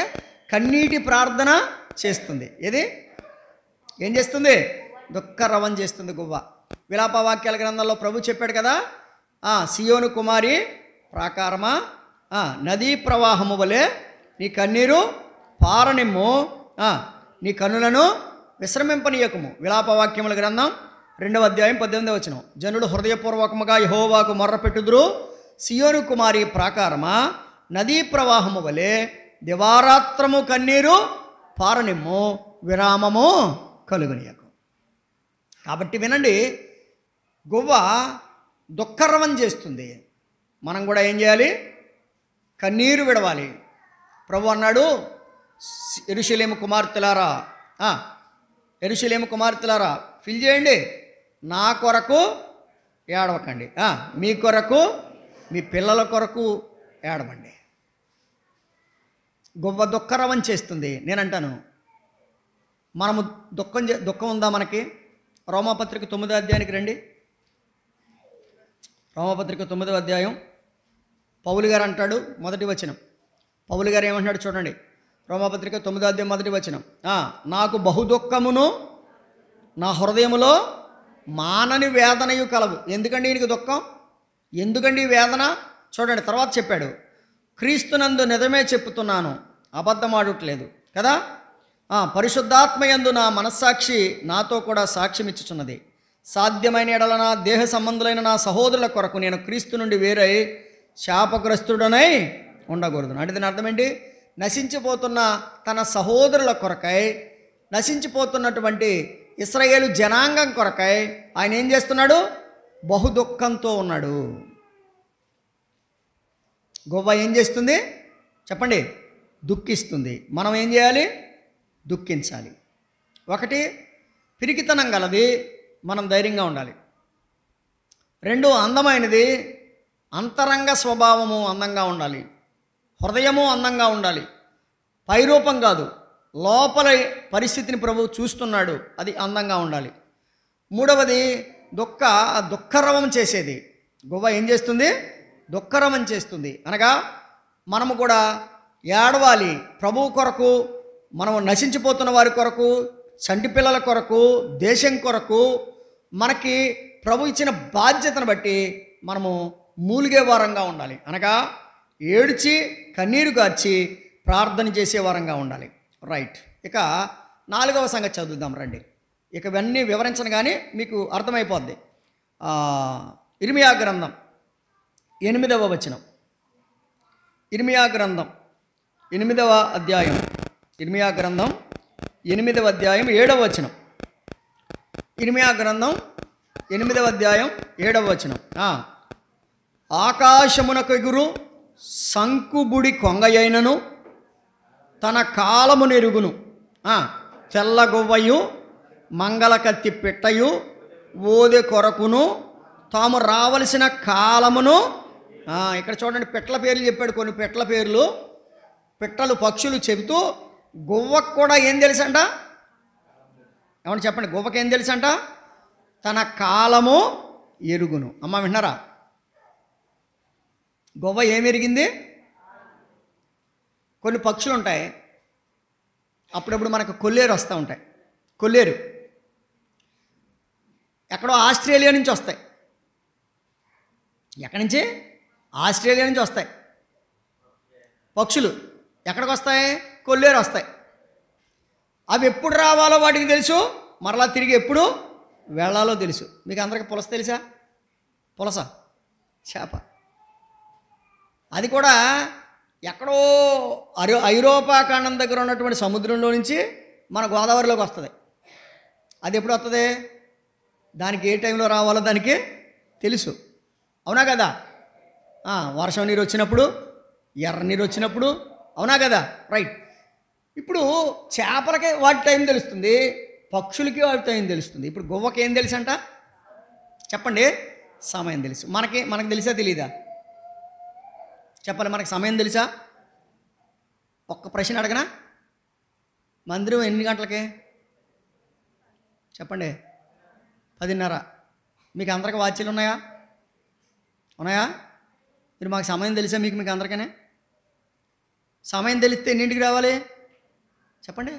కన్నీటి ప్రార్థన చేస్తుంది. ఏది? ఏం చేస్తుంది? దుఃఖరవం చేస్తుంది గువ్వ. విలాప వాక్యాల గ్రంథంలో ప్రభు చెప్పాడు కదా, సియోను కుమారి ప్రాకారమా, నదీ ప్రవాహము వలె నీ కన్నీరు పారనిమ్ము, నీ కన్నులను విశ్రమింపనీయకము. విలాప వాక్యముల గ్రంథం 2వ అధ్యాయం 18వ వచనం. జనుడు హృదయపూర్వకముగా యెహోవాకు మొర్రపెట్టుదురు, సియోను కుమారి ప్రాకారమా నదీ ప్రవాహము వలె దివారాత్రము కన్నీరు పారనిమ్ము, విరామము కలుగునియకు. కాబట్టి వినండి, గువ్వ దుఃఖరవం చేస్తుంది. మనం కూడా ఏం చేయాలి? కన్నీరు విడవాలి. ప్రభు అన్నాడు, యెరూషలేము కుమార్తెలారా ఫిల్ చేయండి, నా కొరకు ఏడవకండి, మీ కొరకు మీ పిల్లల కొరకు ఏడవండి. గువ్వ దుఃఖరవం చేస్తుంది. నేనంటాను, మనము దుఃఖం ఉందా మనకి? రోమాపత్రిక 9వ అధ్యాయానికి రండి. రోమాపత్రిక 9వ అధ్యాయం పౌలు గారు అంటాడు, మొదటి వచనం. పౌలు గారు ఏమంటున్నాడు చూడండి. రోమాపత్రిక 9వ అధ్యాయం మొదటి వచనం. నాకు బహుదుఃఖమును నా హృదయములో మానని వేదనయు కలవు. ఎందుకండి ఈయనకి దుఃఖం? ఎందుకండి ఈ వేదన? చూడండి, తర్వాత చెప్పాడు, క్రీస్తునందు నిజమే చెప్పుతున్నాను, అబద్ధమాడట్లేదు కదా. పరిశుద్ధాత్మయందు నా మనస్సాక్షి నాతో కూడా సాక్ష్యం ఇచ్చుచున్నది. సాధ్యమైన ఎడల నా దేహ సంబంధులైన నా సహోదరుల కొరకు నేను క్రీస్తు నుండి వేరై శాపగ్రస్తుడనై ఉండకూడదు. అంటే దీని అర్థం ఏంటి? నశించిపోతున్న తన సహోదరుల కొరకై, నశించిపోతున్నటువంటి ఇశ్రాయేలు జనాంగం కొరకై ఆయన ఏం చేస్తున్నాడు? బహుదుఃఖంతో ఉన్నాడు. గొవ్వ ఏం చేస్తుంది చెప్పండి? దుఃఖిస్తుంది. మనం ఏం చేయాలి? దుఃఖించాలి. ఒకటి, పిరికితనం గలది, మనం ధైర్యంగా ఉండాలి. రెండు, అందమైనది, అంతరంగ స్వభావము అందంగా ఉండాలి, హృదయము అందంగా ఉండాలి. పైరూపం కాదు, లోపల పరిస్థితిని ప్రభువు చూస్తున్నాడు, అది అందంగా ఉండాలి. మూడవది, దుఃఖరవం చేసేది. గొవ్వ ఏం చేస్తుంది? దుఃఖరవం చేస్తుంది. అనగా మనము కూడా ఏడవాలి ప్రభువు కొరకు, మనము నశించిపోతున్న వారి కొరకు, చంటి పిల్లల కొరకు, దేశం కొరకు. మనకి ప్రభు ఇచ్చిన బాధ్యతను బట్టి మనము మూలిగే వారంగా ఉండాలి. అనగా ఏడ్చి కన్నీరు గార్చి ప్రార్థన చేసే వారంగా ఉండాలి. రైట్. ఇక 4వ సంగతి చదువుదాం రండి. ఇక ఇవన్నీ వివరించను కానీ మీకు అర్థమైపోద్ది. ఇర్మియా గ్రంథం 8వ వచనం. ఇర్మియా గ్రంథం 8వ అధ్యాయం. ఇర్మియా గ్రంథం 8వ అధ్యాయం 7వ వచనం. ఇర్మియా గ్రంథం 8వ అధ్యాయం 7వ వచనం. ఆకాశమునకు ఎగురు సంకుబుడి కొంగయైనను తన కాలము నెరుగును, తెల్లగొవ్వయు మంగళ కత్తి పిట్టయు ఓదె కొరకును తాము రావలసిన కాలమును. ఇక్కడ చూడండి, పిట్టల పేర్లు చెప్పాడు. కొన్ని పిట్టల పేర్లు, పిట్టలు పక్షులు చెబుతూ గువ్వకు కూడా ఏం తెలుసంట? ఏమన్నా చెప్పండి, గువ్వకి ఏం తెలుసంట? తన కాలము ఎరుగును. అమ్మ విన్నారా? గువ్వ ఏమి ఎరిగింది? కొన్ని పక్షులు ఉంటాయి, అప్పుడప్పుడు మనకు కొల్లేరు వస్తూ ఉంటాయి. కొల్లేరు ఎక్కడో ఆస్ట్రేలియా నుంచి వస్తాయి. ఎక్కడి నుంచి? ఆస్ట్రేలియా నుంచి వస్తాయి పక్షులు. ఎక్కడికి వస్తాయి? కొల్లేరు వస్తాయి. అవి ఎప్పుడు రావాలో వాటికి తెలుసు, మరలా తిరిగి ఎప్పుడు వెళ్ళాలో తెలుసు. మీకు అందరికీ పులస తెలుసా? పులస చేప. అది కూడా ఎక్కడో ఐరోపా ఖండం దగ్గర ఉన్నటువంటి సముద్రంలో నుంచి మన గోదావరిలోకి వస్తుంది. అది ఎప్పుడు వస్తుంది? దానికి ఏ టైంలో రావాలో దానికి తెలుసు. అవునా కదా? వర్షం నీరు వచ్చినప్పుడు, ఎర్ర నీరు వచ్చినప్పుడు. అవునా కదా? రైట్. ఇప్పుడు చేపలకి వాటి టైం తెలుస్తుంది, పక్షులకి వాటి టైం తెలుస్తుంది. ఇప్పుడు గువ్వకి ఏం తెలుసు అంట? చెప్పండి. సమయం తెలుసు. మనకు తెలుసా తెలీదా? చెప్పాలి. మనకు సమయం తెలుసా? ఒక్క ప్రశ్న అడగనా? మందిరం ఎన్ని గంటలకి? చెప్పండి. 10:30. మీకు అందరికి వాచ్యలు ఉన్నాయా? ఉన్నాయా? మీరు మాకు సమయం తెలుసా? మీకు అందరికనే సమయం తెలిస్తే ఎన్నింటికి రావాలి చెప్పండి.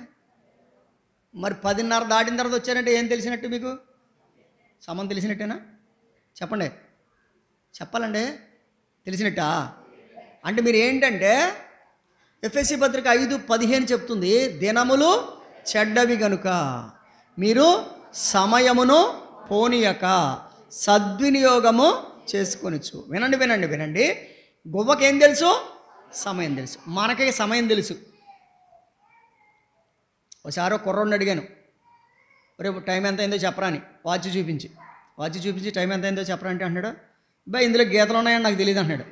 మరి 10:30 దాటిన తర్వాత వచ్చారంటే ఏం తెలిసినట్టు? మీకు సమయం తెలిసినట్టేనా? చెప్పండి. చెప్పాలండి. తెలిసినట్టా? అంటే మీరు ఏంటంటే ఎఫెసీ పత్రిక 5:15 చెప్తుంది, దినములు చెడ్డవి గనుక మీరు సమయమును పోనీయక సద్వినియోగము చేసుకొనొచ్చు. వినండి. గువ్వకి ఏం తెలుసు? సమయం తెలుసు. మనకి సమయం తెలుసు. ఒకసారి కుర్రోడిని అడిగాను, రేపు టైం ఎంత అయిందో చెప్పరా అని. వాచ్ చూపించి టైం ఎంత అయిందో చెప్పరా అంటే అంటున్నాడు, బా ఇందులో గీతలు ఉన్నాయని నాకు తెలియదు అంటున్నాడు.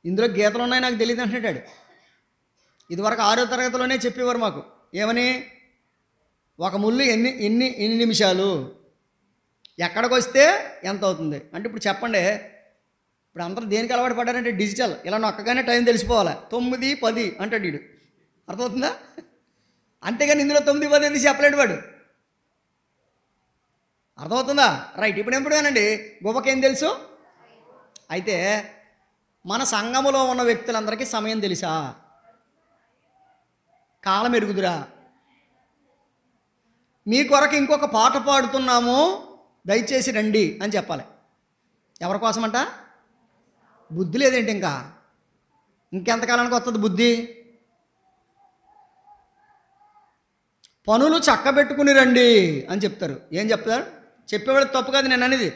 ఇందులో గీతలు ఉన్నాయి నాకు తెలియదు అంటున్నాడు. ఇదివరకు 6వ తరగతిలోనే చెప్పేవారు మాకు. ఏమని? ఒక ముళ్ళు ఎన్ని నిమిషాలు, ఎక్కడికి వస్తే ఎంత అవుతుంది అంటే. ఇప్పుడు చెప్పండి, ఇప్పుడు అందరూ దేనికి అలవాటు పడ్డారంటే డిజిటల్. ఇలా నొక్కగానే టైం తెలిసిపోవాలి. 9:10 అంటాడు వీడు. అర్థమవుతుందా? అంతేగాని ఇందులో 9:10 ఎందుకు చెప్పలేడు వాడు. అర్థమవుతుందా? రైట్. ఇప్పుడు ఎప్పుడేనండి గువ్వకేం తెలుసు? అయితే మన సంఘములో ఉన్న వ్యక్తులందరికీ సమయం తెలుసా? కాలం ఎరుగుదురా? మీ కొరకు ఇంకొక పాట పాడుతున్నాము, దయచేసి రండి అని చెప్పాలి. ఎవరి కోసమంట? బుద్ధి లేదేంటి? ఇంకెంతకాలానికి వస్తుంది బుద్ధి? పనులు చక్కబెట్టుకుని రండి అని చెప్తారు. ఏం చెప్తారు? చెప్పేవాళ్ళు తప్పు కాదు నేను అనేది.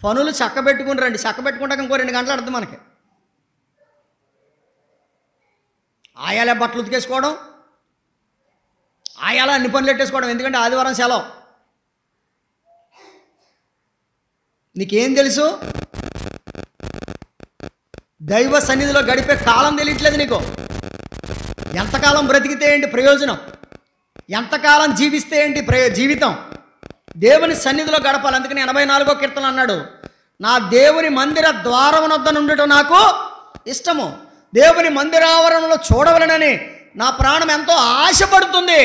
పనులు చక్కబెట్టుకుని రండి. చక్కబెట్టుకుంటాక ఇంకో 2 గంటలు అడుగుతుంది మనకి. ఆయాలే బట్టలు ఉతికేసుకోవడం, ఆయాల అన్ని పనులు పెట్టేసుకోవడం. ఎందుకంటే ఆదివారం సెలవు. నీకేం తెలుసు? దైవ సన్నిధిలో గడిపే కాలం తెలియట్లేదు నీకు. ఎంతకాలం బ్రతికితే ఏంటి ప్రయోజనం? ఎంతకాలం జీవిస్తే ఏంటి జీవితం? దేవుని సన్నిధిలో గడపాలి. అందుకని 84వ కీర్తన అన్నాడు, నా దేవుని మందిర ద్వారం వద్ద నుండటం నాకు ఇష్టము, దేవుని మందిరావరణలో చూడవలనని నా ప్రాణం ఎంతో ఆశపడుతుంది.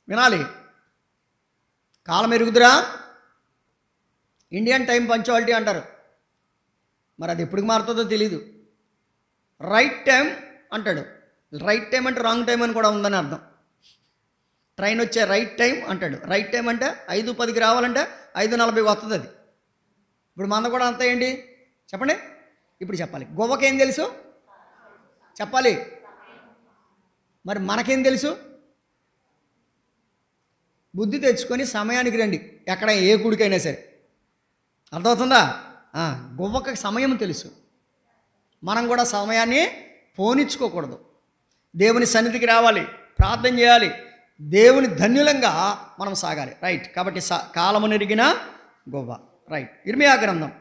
వినాలి. కాలం ఎరుగుదురా? ఇండియన్ టైం పంచువాలిటీ అంటారు. మరి అది ఎప్పటికి మారుతుందో తెలీదు. రైట్ టైం అంటాడు. రైట్ టైం అంటే రాంగ్ టైం అని కూడా ఉందని అర్థం. ట్రైన్ వచ్చే రైట్ టైం అంటాడు. రైట్ టైం అంటే 5:10కి రావాలంటే 5:40కి వస్తుంది అది. ఇప్పుడు మన కూడా అంతా ఏంటి చెప్పండి? ఇప్పుడు చెప్పాలి. గువ్వకేం తెలుసు? చెప్పాలి. మరి మనకేం తెలుసు? బుద్ధి తెచ్చుకొని సమయానికి రండి, ఎక్కడ ఏ గుడికైనా సరే. అర్థమవుతుందా? గువ్వకి సమయం తెలుసు. మనం కూడా సమయాన్ని పోనిచ్చుకోకూడదు. దేవుని సన్నిధికి రావాలి, ప్రార్థన చేయాలి, దేవుని ధన్యులంగా మనం సాగాలి. రైట్. కాబట్టి కాలము నెరిగిన గువ్వ. రైట్. ఇర్మియా గ్రంథం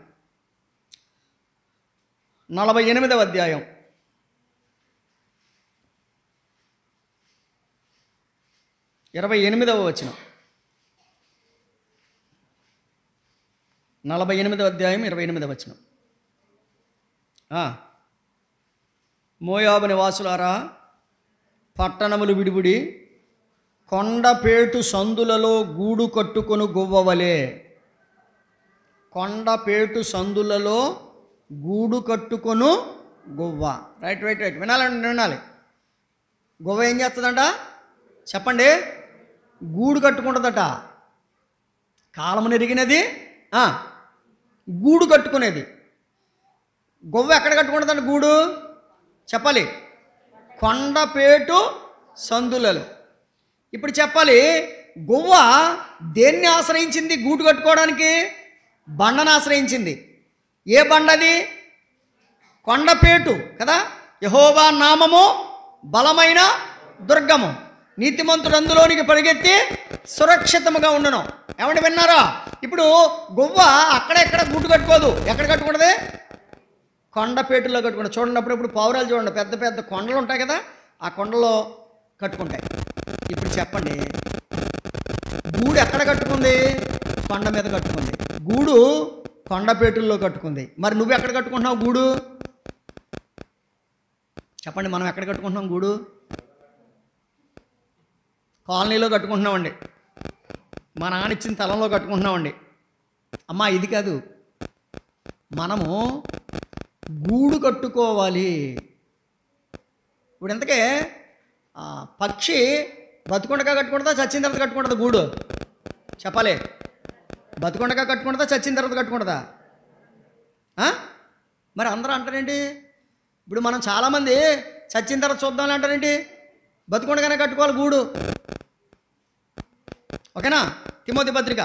48వ అధ్యాయం 28వ వచనం. 48వ అధ్యాయం 28వ వచనం. మోయాబు నివాసులారా, పట్టణములు విడిబుడి, కొండపేటు సందులలో గూడు కట్టుకొను గువ్వవలే. కొండపేటు సందులలో గూడు కట్టుకొను గువ్వ. Right right right. వినాలి. గువ్వ ఏం చేస్తుందంట చెప్పండి? గూడు కట్టుకుంటుందట. కాలము నెరిగినది, గూడు కట్టుకునేది. గువ్వ ఎక్కడ కట్టుకుంటుందంట గూడు? చెప్పాలి. కొండపేటు సందులలో. ఇప్పుడు చెప్పాలి, గువ్వ దేన్ని ఆశ్రయించింది గూడు కట్టుకోవడానికి? బండను ఆశ్రయించింది. ఏ బండది? కొండపేటు కదా. యెహోవా నామము బలమైన దుర్గము, నీతిమంతుడు అందులోనికి పరిగెత్తి సురక్షితముగా ఉండను. ఏమంటే విన్నారా? ఇప్పుడు గువ్వ అక్కడెక్కడ గూడు కట్టుకోదు. ఎక్కడ కట్టుకుంటుంది? కొండపేటులో కట్టుకుంటుంది. చూడండి, అప్పుడప్పుడు పావురాలు చూడండి, పెద్ద పెద్ద కొండలు ఉంటాయి కదా, ఆ కొండలో కట్టుకుంటాయి. ఇప్పుడు చెప్పండి, గూడు ఎక్కడ కట్టుకుంది? కొండ మీద కట్టుకుంది. గూడు కొండపేటుల్లో కట్టుకుంది. మరి నువ్వు ఎక్కడ కట్టుకుంటున్నావు గూడు? చెప్పండి. మనం ఎక్కడ కట్టుకుంటున్నాం గూడు? కాలనీలో కట్టుకుంటున్నామండి, మా నాన్న ఇచ్చిన స్థలంలో కట్టుకుంటున్నామండి. అమ్మా ఇది కాదు, మనము గూడు కట్టుకోవాలి. ఇప్పుడు ఇంతకే పక్షి బతుకుండగా కట్టుకుంటుందా, చచ్చిన తర్వాత కట్టుకుంటుందా గూడు? చెప్పాలి. బతుకుండగా కట్టుకుంటుందా, చచ్చిన తర్వాత కట్టుకుంటుందా? మరి అందరూ అంటారేంటి? ఇప్పుడు మనం చాలామంది చచ్చిన తర్వాత చూద్దామని అంటారేంటి? బతుకుండగానే కట్టుకోవాలి గూడు. ఓకేనా? తిమోతి పత్రిక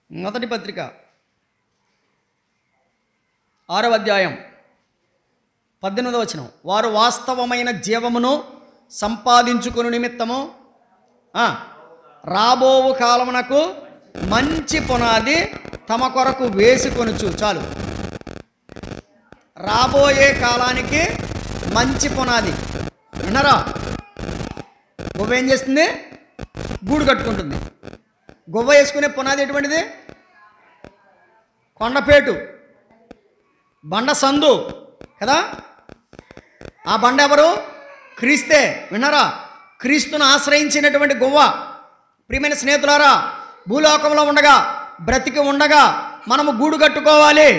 1వ పత్రిక 6వ అధ్యాయం 18వ వచనం. వారు వాస్తవమైన జీవమును సంపాదించుకుని నిమిత్తము రాబోవు కాలమునకు మంచి పునాది తమ కొరకు వేసుకొనుచు. చాలు. రాబోయే కాలానికి మంచి పునాది. విన్నారా? గువ్వ ఏం చేస్తుంది? గూడు కట్టుకుంటుంది. గువ్వ వేసుకునే పునాది ఎటువంటిది? కొండపేటు, బండ సందు కదా. ఆ బండ ఎవరు? క్రీస్తే. విన్నారా? క్రీస్తును ఆశ్రయించినటువంటి గువ్వ. ప్రియమైన స్నేహితులారా, భూలోకంలో ఉండగా, బ్రతికి ఉండగా మనము గూడు కట్టుకోవాలి.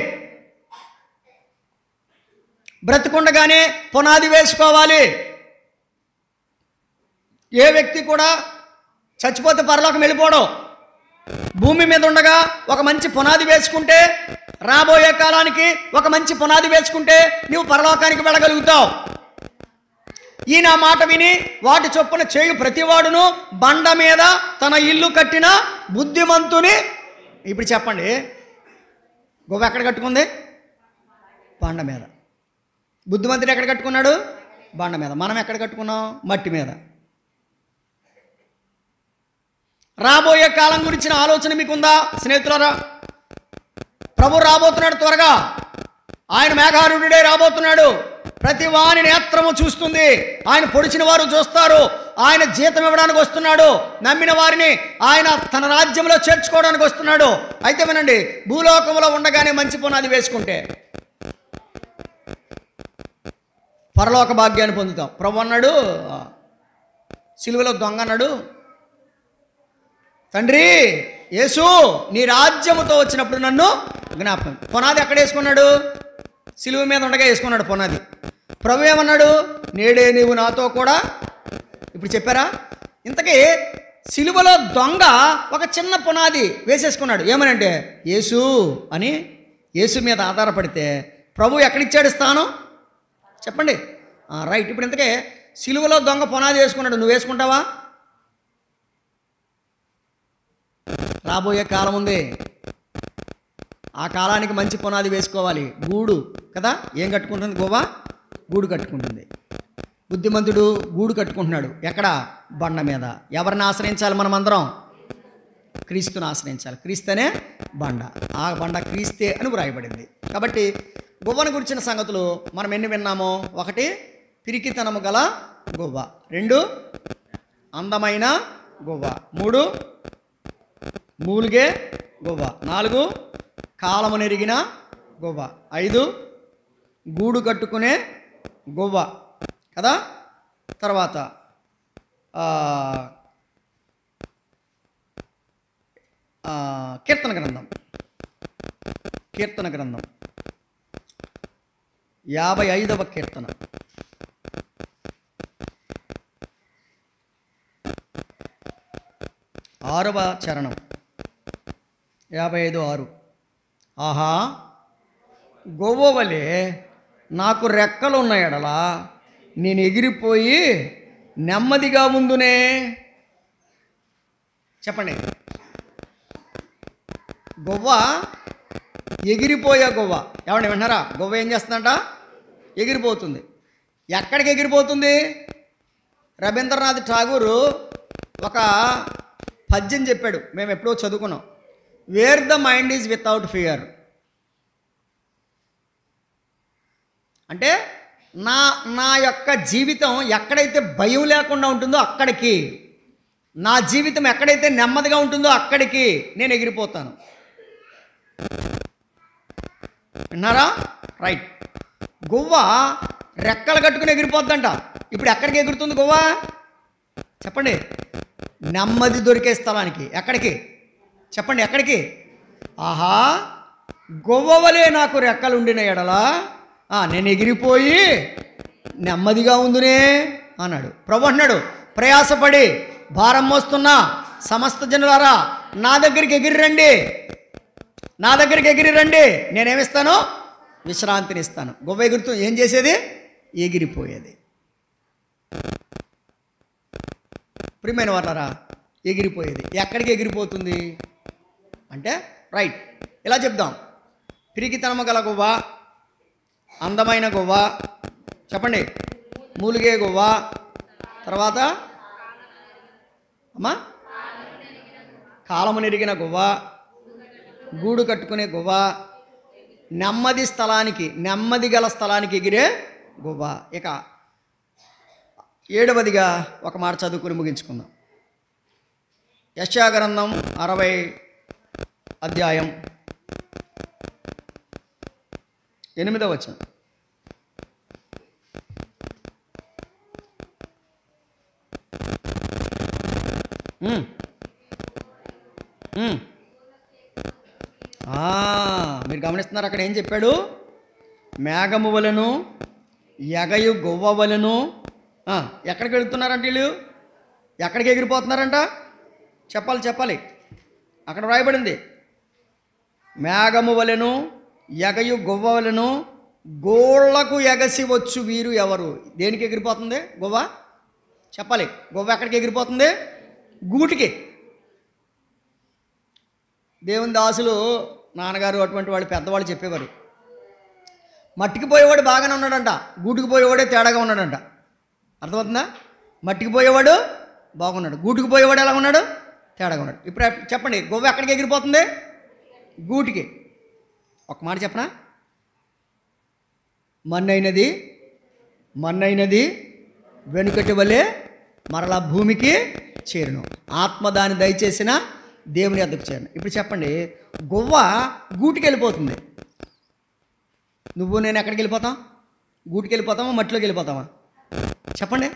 బ్రతికుండగానే పునాది వేసుకోవాలి. ఏ వ్యక్తి కూడా చచ్చిపోతే పరలోకం వెళ్ళిపోవడం. భూమి మీద ఉండగా ఒక మంచి పునాది వేసుకుంటే, రాబోయే కాలానికి ఒక మంచి పునాది వేసుకుంటే నువ్వు పరలోకానికి వెళ్ళగలుగుతావు. ఈ నా మాట విని వాటి చొప్పున చేయు ప్రతివాడును బండ మీద తన ఇల్లు కట్టిన బుద్ధిమంతుని. ఇప్పుడు చెప్పండి, గువ్వ ఎక్కడ కట్టుకుంది? బండ మీద. బుద్ధిమంతుడు ఎక్కడ కట్టుకున్నాడు? బండ మీద. మనం ఎక్కడ కట్టుకున్నాం? మట్టి మీద. రాబోయే కాలం గురించిన ఆలోచన మీకుందా స్నేహితులారా? ప్రభు రాబోతున్నాడు త్వరగా. ఆయన మేఘారూఢుడే రాబోతున్నాడు. ప్రతి వాని నేత్రము చూస్తుంది. ఆయన పొడిచిన వారు చూస్తారు. ఆయన జీతం ఇవ్వడానికి వస్తున్నాడు. నమ్మిన వారిని ఆయన తన రాజ్యంలో చేర్చుకోవడానికి వస్తున్నాడు. అయితే వినండి, భూలోకంలో ఉండగానే మంచి పునాది వేసుకుంటే పరలోక భాగ్యాన్ని పొందుతాం. ప్రభు అన్నాడు, సిలువలో దొంగ అన్నాడు, తండ్రి యేసు నీ రాజ్యముతో వచ్చినప్పుడు నన్ను జ్ఞాపకం. పునాది ఎక్కడ వేసుకున్నాడు? సిలువ మీద ఉండగా వేసుకున్నాడు పునాది. ప్రభు ఏమన్నాడు? నేడే నీవు నాతో కూడా. ఇప్పుడు చెప్పారా? ఇంతకీ సిలువలో దొంగ ఒక చిన్న పునాది వేసేసుకున్నాడు. ఏమనంటే యేసు అని. యేసు మీద ఆధారపడితే ప్రభు ఎక్కడిచ్చాడు స్థానం? చెప్పండి. రైట్. ఇప్పుడు ఇంతకే సిలువలో దొంగ పునాది వేసుకున్నాడు. నువ్వు వేసుకుంటావా? రాబోయే కాలం ఉంది. ఆ కాలానికి మంచి పునాది వేసుకోవాలి. గూడు కదా. ఏం కట్టుకుంటుంది గువ్వ? గూడు కట్టుకుంటుంది. బుద్ధిమంతుడు గూడు కట్టుకుంటున్నాడు. ఎక్కడ? బండ మీద. ఎవరిని ఆశ్రయించాలి? మనమందరం క్రీస్తుని ఆశ్రయించాలి. క్రీస్తనే బండ. ఆ బండ క్రీస్తే అని వ్రాయబడింది. కాబట్టి గువ్వను గురించిన సంగతులు మనం ఎన్ని విన్నామో? 1 పిరికితనము గల గువ్వ, 2 అందమైన గువ్వ, 3 మూలిగే గువ్వ, 4 కాలము నెరిగిన గువ్వ, 5 గూడు కట్టుకునే గువ్వ కదా. తర్వాత కీర్తన గ్రంథం 55వ కీర్తన 6వ చరణం 55:6. ఆహా, గొవ్వ వలె నాకు రెక్కలు ఉన్న ఎడల నేను ఎగిరిపోయి నెమ్మదిగా ముందునే. చెప్పండి. గొవ్వ ఎగిరిపోయే గువ్వ. ఏమండి విన్నారా? గువ్వ ఏం చేస్తుందంట? ఎగిరిపోతుంది. ఎక్కడికి ఎగిరిపోతుంది? రవీంద్రనాథ్ ఠాగూరు ఒక పద్యం చెప్పాడు, మేము ఎప్పుడో చదువుకున్నాం. Wear the mind is without fear. అంటే నా యొక్క జీవితం ఎక్కడైతే భయం లేకుండా ఉంటుందో అక్కడికి, నా జీవితం ఎక్కడైతే నెమ్మదిగా ఉంటుందో అక్కడికి నేను ఎగిరిపోతాను. విన్నారా? రైట్. గువ్వ రెక్కలు కట్టుకుని ఎగిరిపోద్దంట. ఇప్పుడు ఎక్కడికి ఎగురుతుంది గువ్వ? చెప్పండి. నెమ్మది దొరికే స్థలానికి. ఎక్కడికి? చెప్పండి. ఎక్కడికి? ఆహా, గువ్వ వలె నాకు రెక్కలు ఉండిన ఎడలా నేను ఎగిరిపోయి నెమ్మదిగా ఉందునే అన్నాడు. ప్రభు అన్నాడు, ప్రయాసపడి భారం మోస్తున్న సమస్త జనులారా నా దగ్గరికి ఎగిరి రండి, నా దగ్గరికి ఎగిరి రండి, నేనేమిస్తాను? విశ్రాంతిని ఇస్తాను. గువ్వ ఎగురుతూ ఏం చేసేది? ఎగిరిపోయేది. ప్రియమైన వాళ్ళరా, ఎగిరిపోయేది. ఎక్కడికి ఎగిరిపోతుంది అంటే రైట్, ఇలా చెప్దాం. పిరికితనము గల గువ్వ, అందమైన గువ్వ, చెప్పండి, మూలిగే గువ్వ, తర్వాత అమ్మా కాలము నెరిగిన గువ్వ, గూడు కట్టుకునే గువ్వ, నెమ్మది స్థలానికి, నెమ్మది గల స్థలానికి ఎగిరే గువ్వ. ఇక 7వదిగా ఒక మాట చదువుకుని ముగించుకుందాం. యెషయా గ్రంథం 60 అధ్యాయం 8వ వచనం. మీరు గమనిస్తున్నారు, అక్కడ ఏం చెప్పాడు? మేఘము వలెను ఎగయు గొవ్వ వలెను. ఎక్కడికి వెళుతున్నారంట వీళ్ళు? ఎక్కడికి ఎగిరిపోతున్నారంట? చెప్పాలి. అక్కడ రాయబడింది, మేఘము వలెను ఎగయు గొవ్వ వలెను గోళ్లకు ఎగసి వచ్చు వీరు ఎవరు? దేనికి ఎగిరిపోతుంది గొవ్వ? చెప్పాలి. గొవ్వ ఎక్కడికి ఎగిరిపోతుంది? గూటికి. దేవుని దాసులు, నాన్నగారు అటువంటి వాళ్ళు పెద్దవాళ్ళు చెప్పేవారు, మట్టికి పోయేవాడు బాగానే ఉన్నాడంట, గూటికి పోయేవాడే తేడాగా ఉన్నాడంట. అర్థమవుతుందా? మట్టికి పోయేవాడు బాగున్నాడు, గూటికి పోయేవాడు ఎలా ఉన్నాడు? తేడాగా ఉన్నాడు. ఇప్పుడు చెప్పండి, గొవ్వ ఎక్కడికి ఎగిరిపోతుంది? గూటికి. ఒక మాట చెప్పనా? మన్నైనది వెనుకటి వలె మరలా భూమికి చేరును, ఆత్మ దాన్ని దయచేసిన దేవుని వద్దకు చేరును. ఇప్పుడు చెప్పండి, గొవ్వ గూటికి వెళ్ళిపోతుంది, నువ్వు నేను ఎక్కడికి వెళ్ళిపోతాం? గూటికి వెళ్ళిపోతామా, మట్టిలోకి వెళ్ళిపోతామా? చెప్పండి,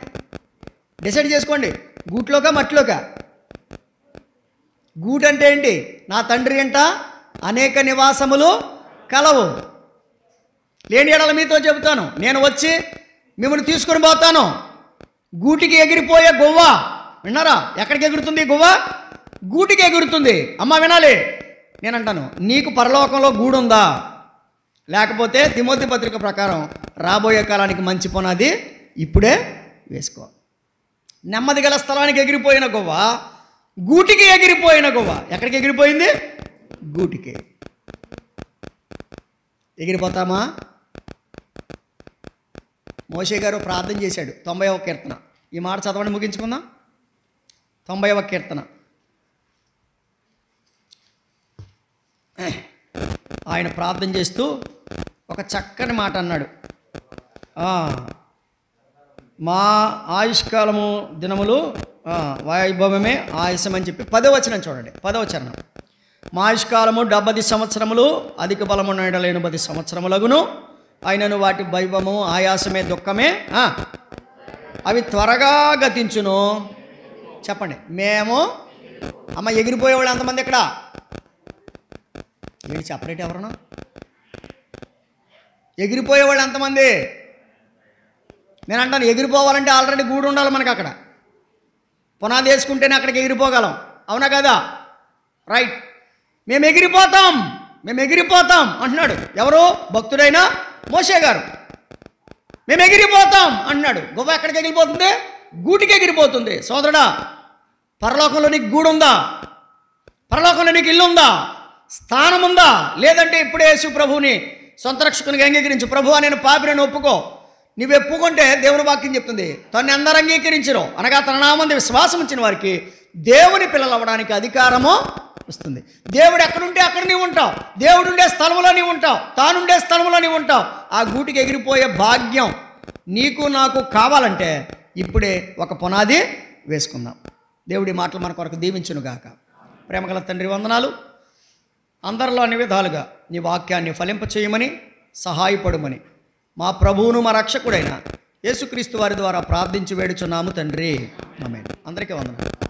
డిసైడ్ చేసుకోండి. గూట్లోకా మట్టిలోకా? గూటు అంటే ఏంటి? నా తండ్రి అంట అనేక నివాసములు కలవు, లేని ఎడల మీతో చెబుతాను, నేను వచ్చి మిమ్మల్ని తీసుకొని పోతాను. గూటికి ఎగిరిపోయే గొవ్వ, విన్నారా? ఎక్కడికి ఎగురుతుంది గొవ్వ? గూటికి ఎగురుతుంది. అమ్మ వినాలి, నేనంటాను, నీకు పరలోకంలో గూడుందా? లేకపోతే తిమోతి పత్రిక ప్రకారం రాబోయే కాలానికి మంచి పునాది ఇప్పుడే వేసుకో. నెమ్మది గల స్థలానికి ఎగిరిపోయిన గొవ్వ, గూటికి ఎగిరిపోయిన గొవ్వ. ఎక్కడికి ఎగిరిపోయింది? గూటికి. ఎగిరిపోతామా? మోషే గారు ప్రార్థన చేశాడు, 90వ కీర్తన. ఈ మాట చదవండి, ముగించుకుందాం. 90వ కీర్తన. ఆయన ప్రార్థన చేస్తూ ఒక చక్కని మాట అన్నాడు, మా ఆయుష్కాలము దినములు వైభవమే ఆయుషం అని చెప్పి 10వ వచనం చూడండి. 10వ చరణం, మా ఆయుష్కాలము 70 సంవత్సరములు, అధిక బలము నడలేను 10 సంవత్సరములగును, అయినను వాటి వైభవము ఆయాసమే దుఃఖమే, అవి త్వరగా గతించును. చెప్పండి, మేము అమ్మ ఎగిరిపోయేవాళ్ళు ఎంతమంది ఇక్కడ? ఏంటి చెప్పరేటి ఎవరన్నా? ఎగిరిపోయేవాళ్ళు ఎంతమంది? నేను అంటాను, ఎగిరిపోవాలంటే ఆల్రెడీ గూడు ఉండాలి మనకు. అక్కడ పునాది వేసుకుంటేనే అక్కడికి ఎగిరిపోగలం, అవునా కదా? రైట్. మేము ఎగిరిపోతాం అంటున్నాడు. ఎవరు? భక్తుడైన మోషే గారు. మేము ఎగిరిపోతాం అంటున్నాడు. గొవ్వ ఎక్కడికి ఎగిరిపోతుంది? గూటికి ఎగిరిపోతుంది. సోదరుడా, పరలోకంలో నీకు గూడుందా? పరలోకంలో నీకు ఇల్లు ఉందా? స్థానం ఉందా? లేదంటే ఇప్పుడే యేసు ప్రభువుని సొంత రక్షకునిగా అంగీకరించు. ప్రభువా నేను పాపిని ఒప్పుకో. నువ్వు ఒప్పుకుంటే దేవుని వాక్యం చెప్తుంది, తన్ని అందరూ అంగీకరించరు అనగా తన నామందు విశ్వాసం ఉంచిన వారికి దేవుని పిల్లలు అవ్వడానికి అధికారము వస్తుంది. దేవుడు ఎక్కడుంటే అక్కడ నీవు ఉంటావు, దేవుడు ఉండే స్థలంలో నీవు ఉంటావు, తానుండే స్థలంలో నీవు ఉంటావు. ఆ గూటికి ఎగిరిపోయే భాగ్యం నీకు నాకు కావాలంటే ఇప్పుడే ఒక పునాది వేసుకుందాం. దేవుడి మాటలు మన కొరకు దీవించునుగాక. ప్రేమగల తండ్రి వందనాలు. అందరిలో అన్ని విధాలుగా నీ వాక్యాన్ని ఫలింపచేయమని, సహాయపడమని మా ప్రభువును మా రక్షకుడైన యేసుక్రీస్తు వారి ద్వారా ప్రార్థించి వేడుచున్నాము తండ్రి. ఆమేన్. అందరికీ వందనాలు.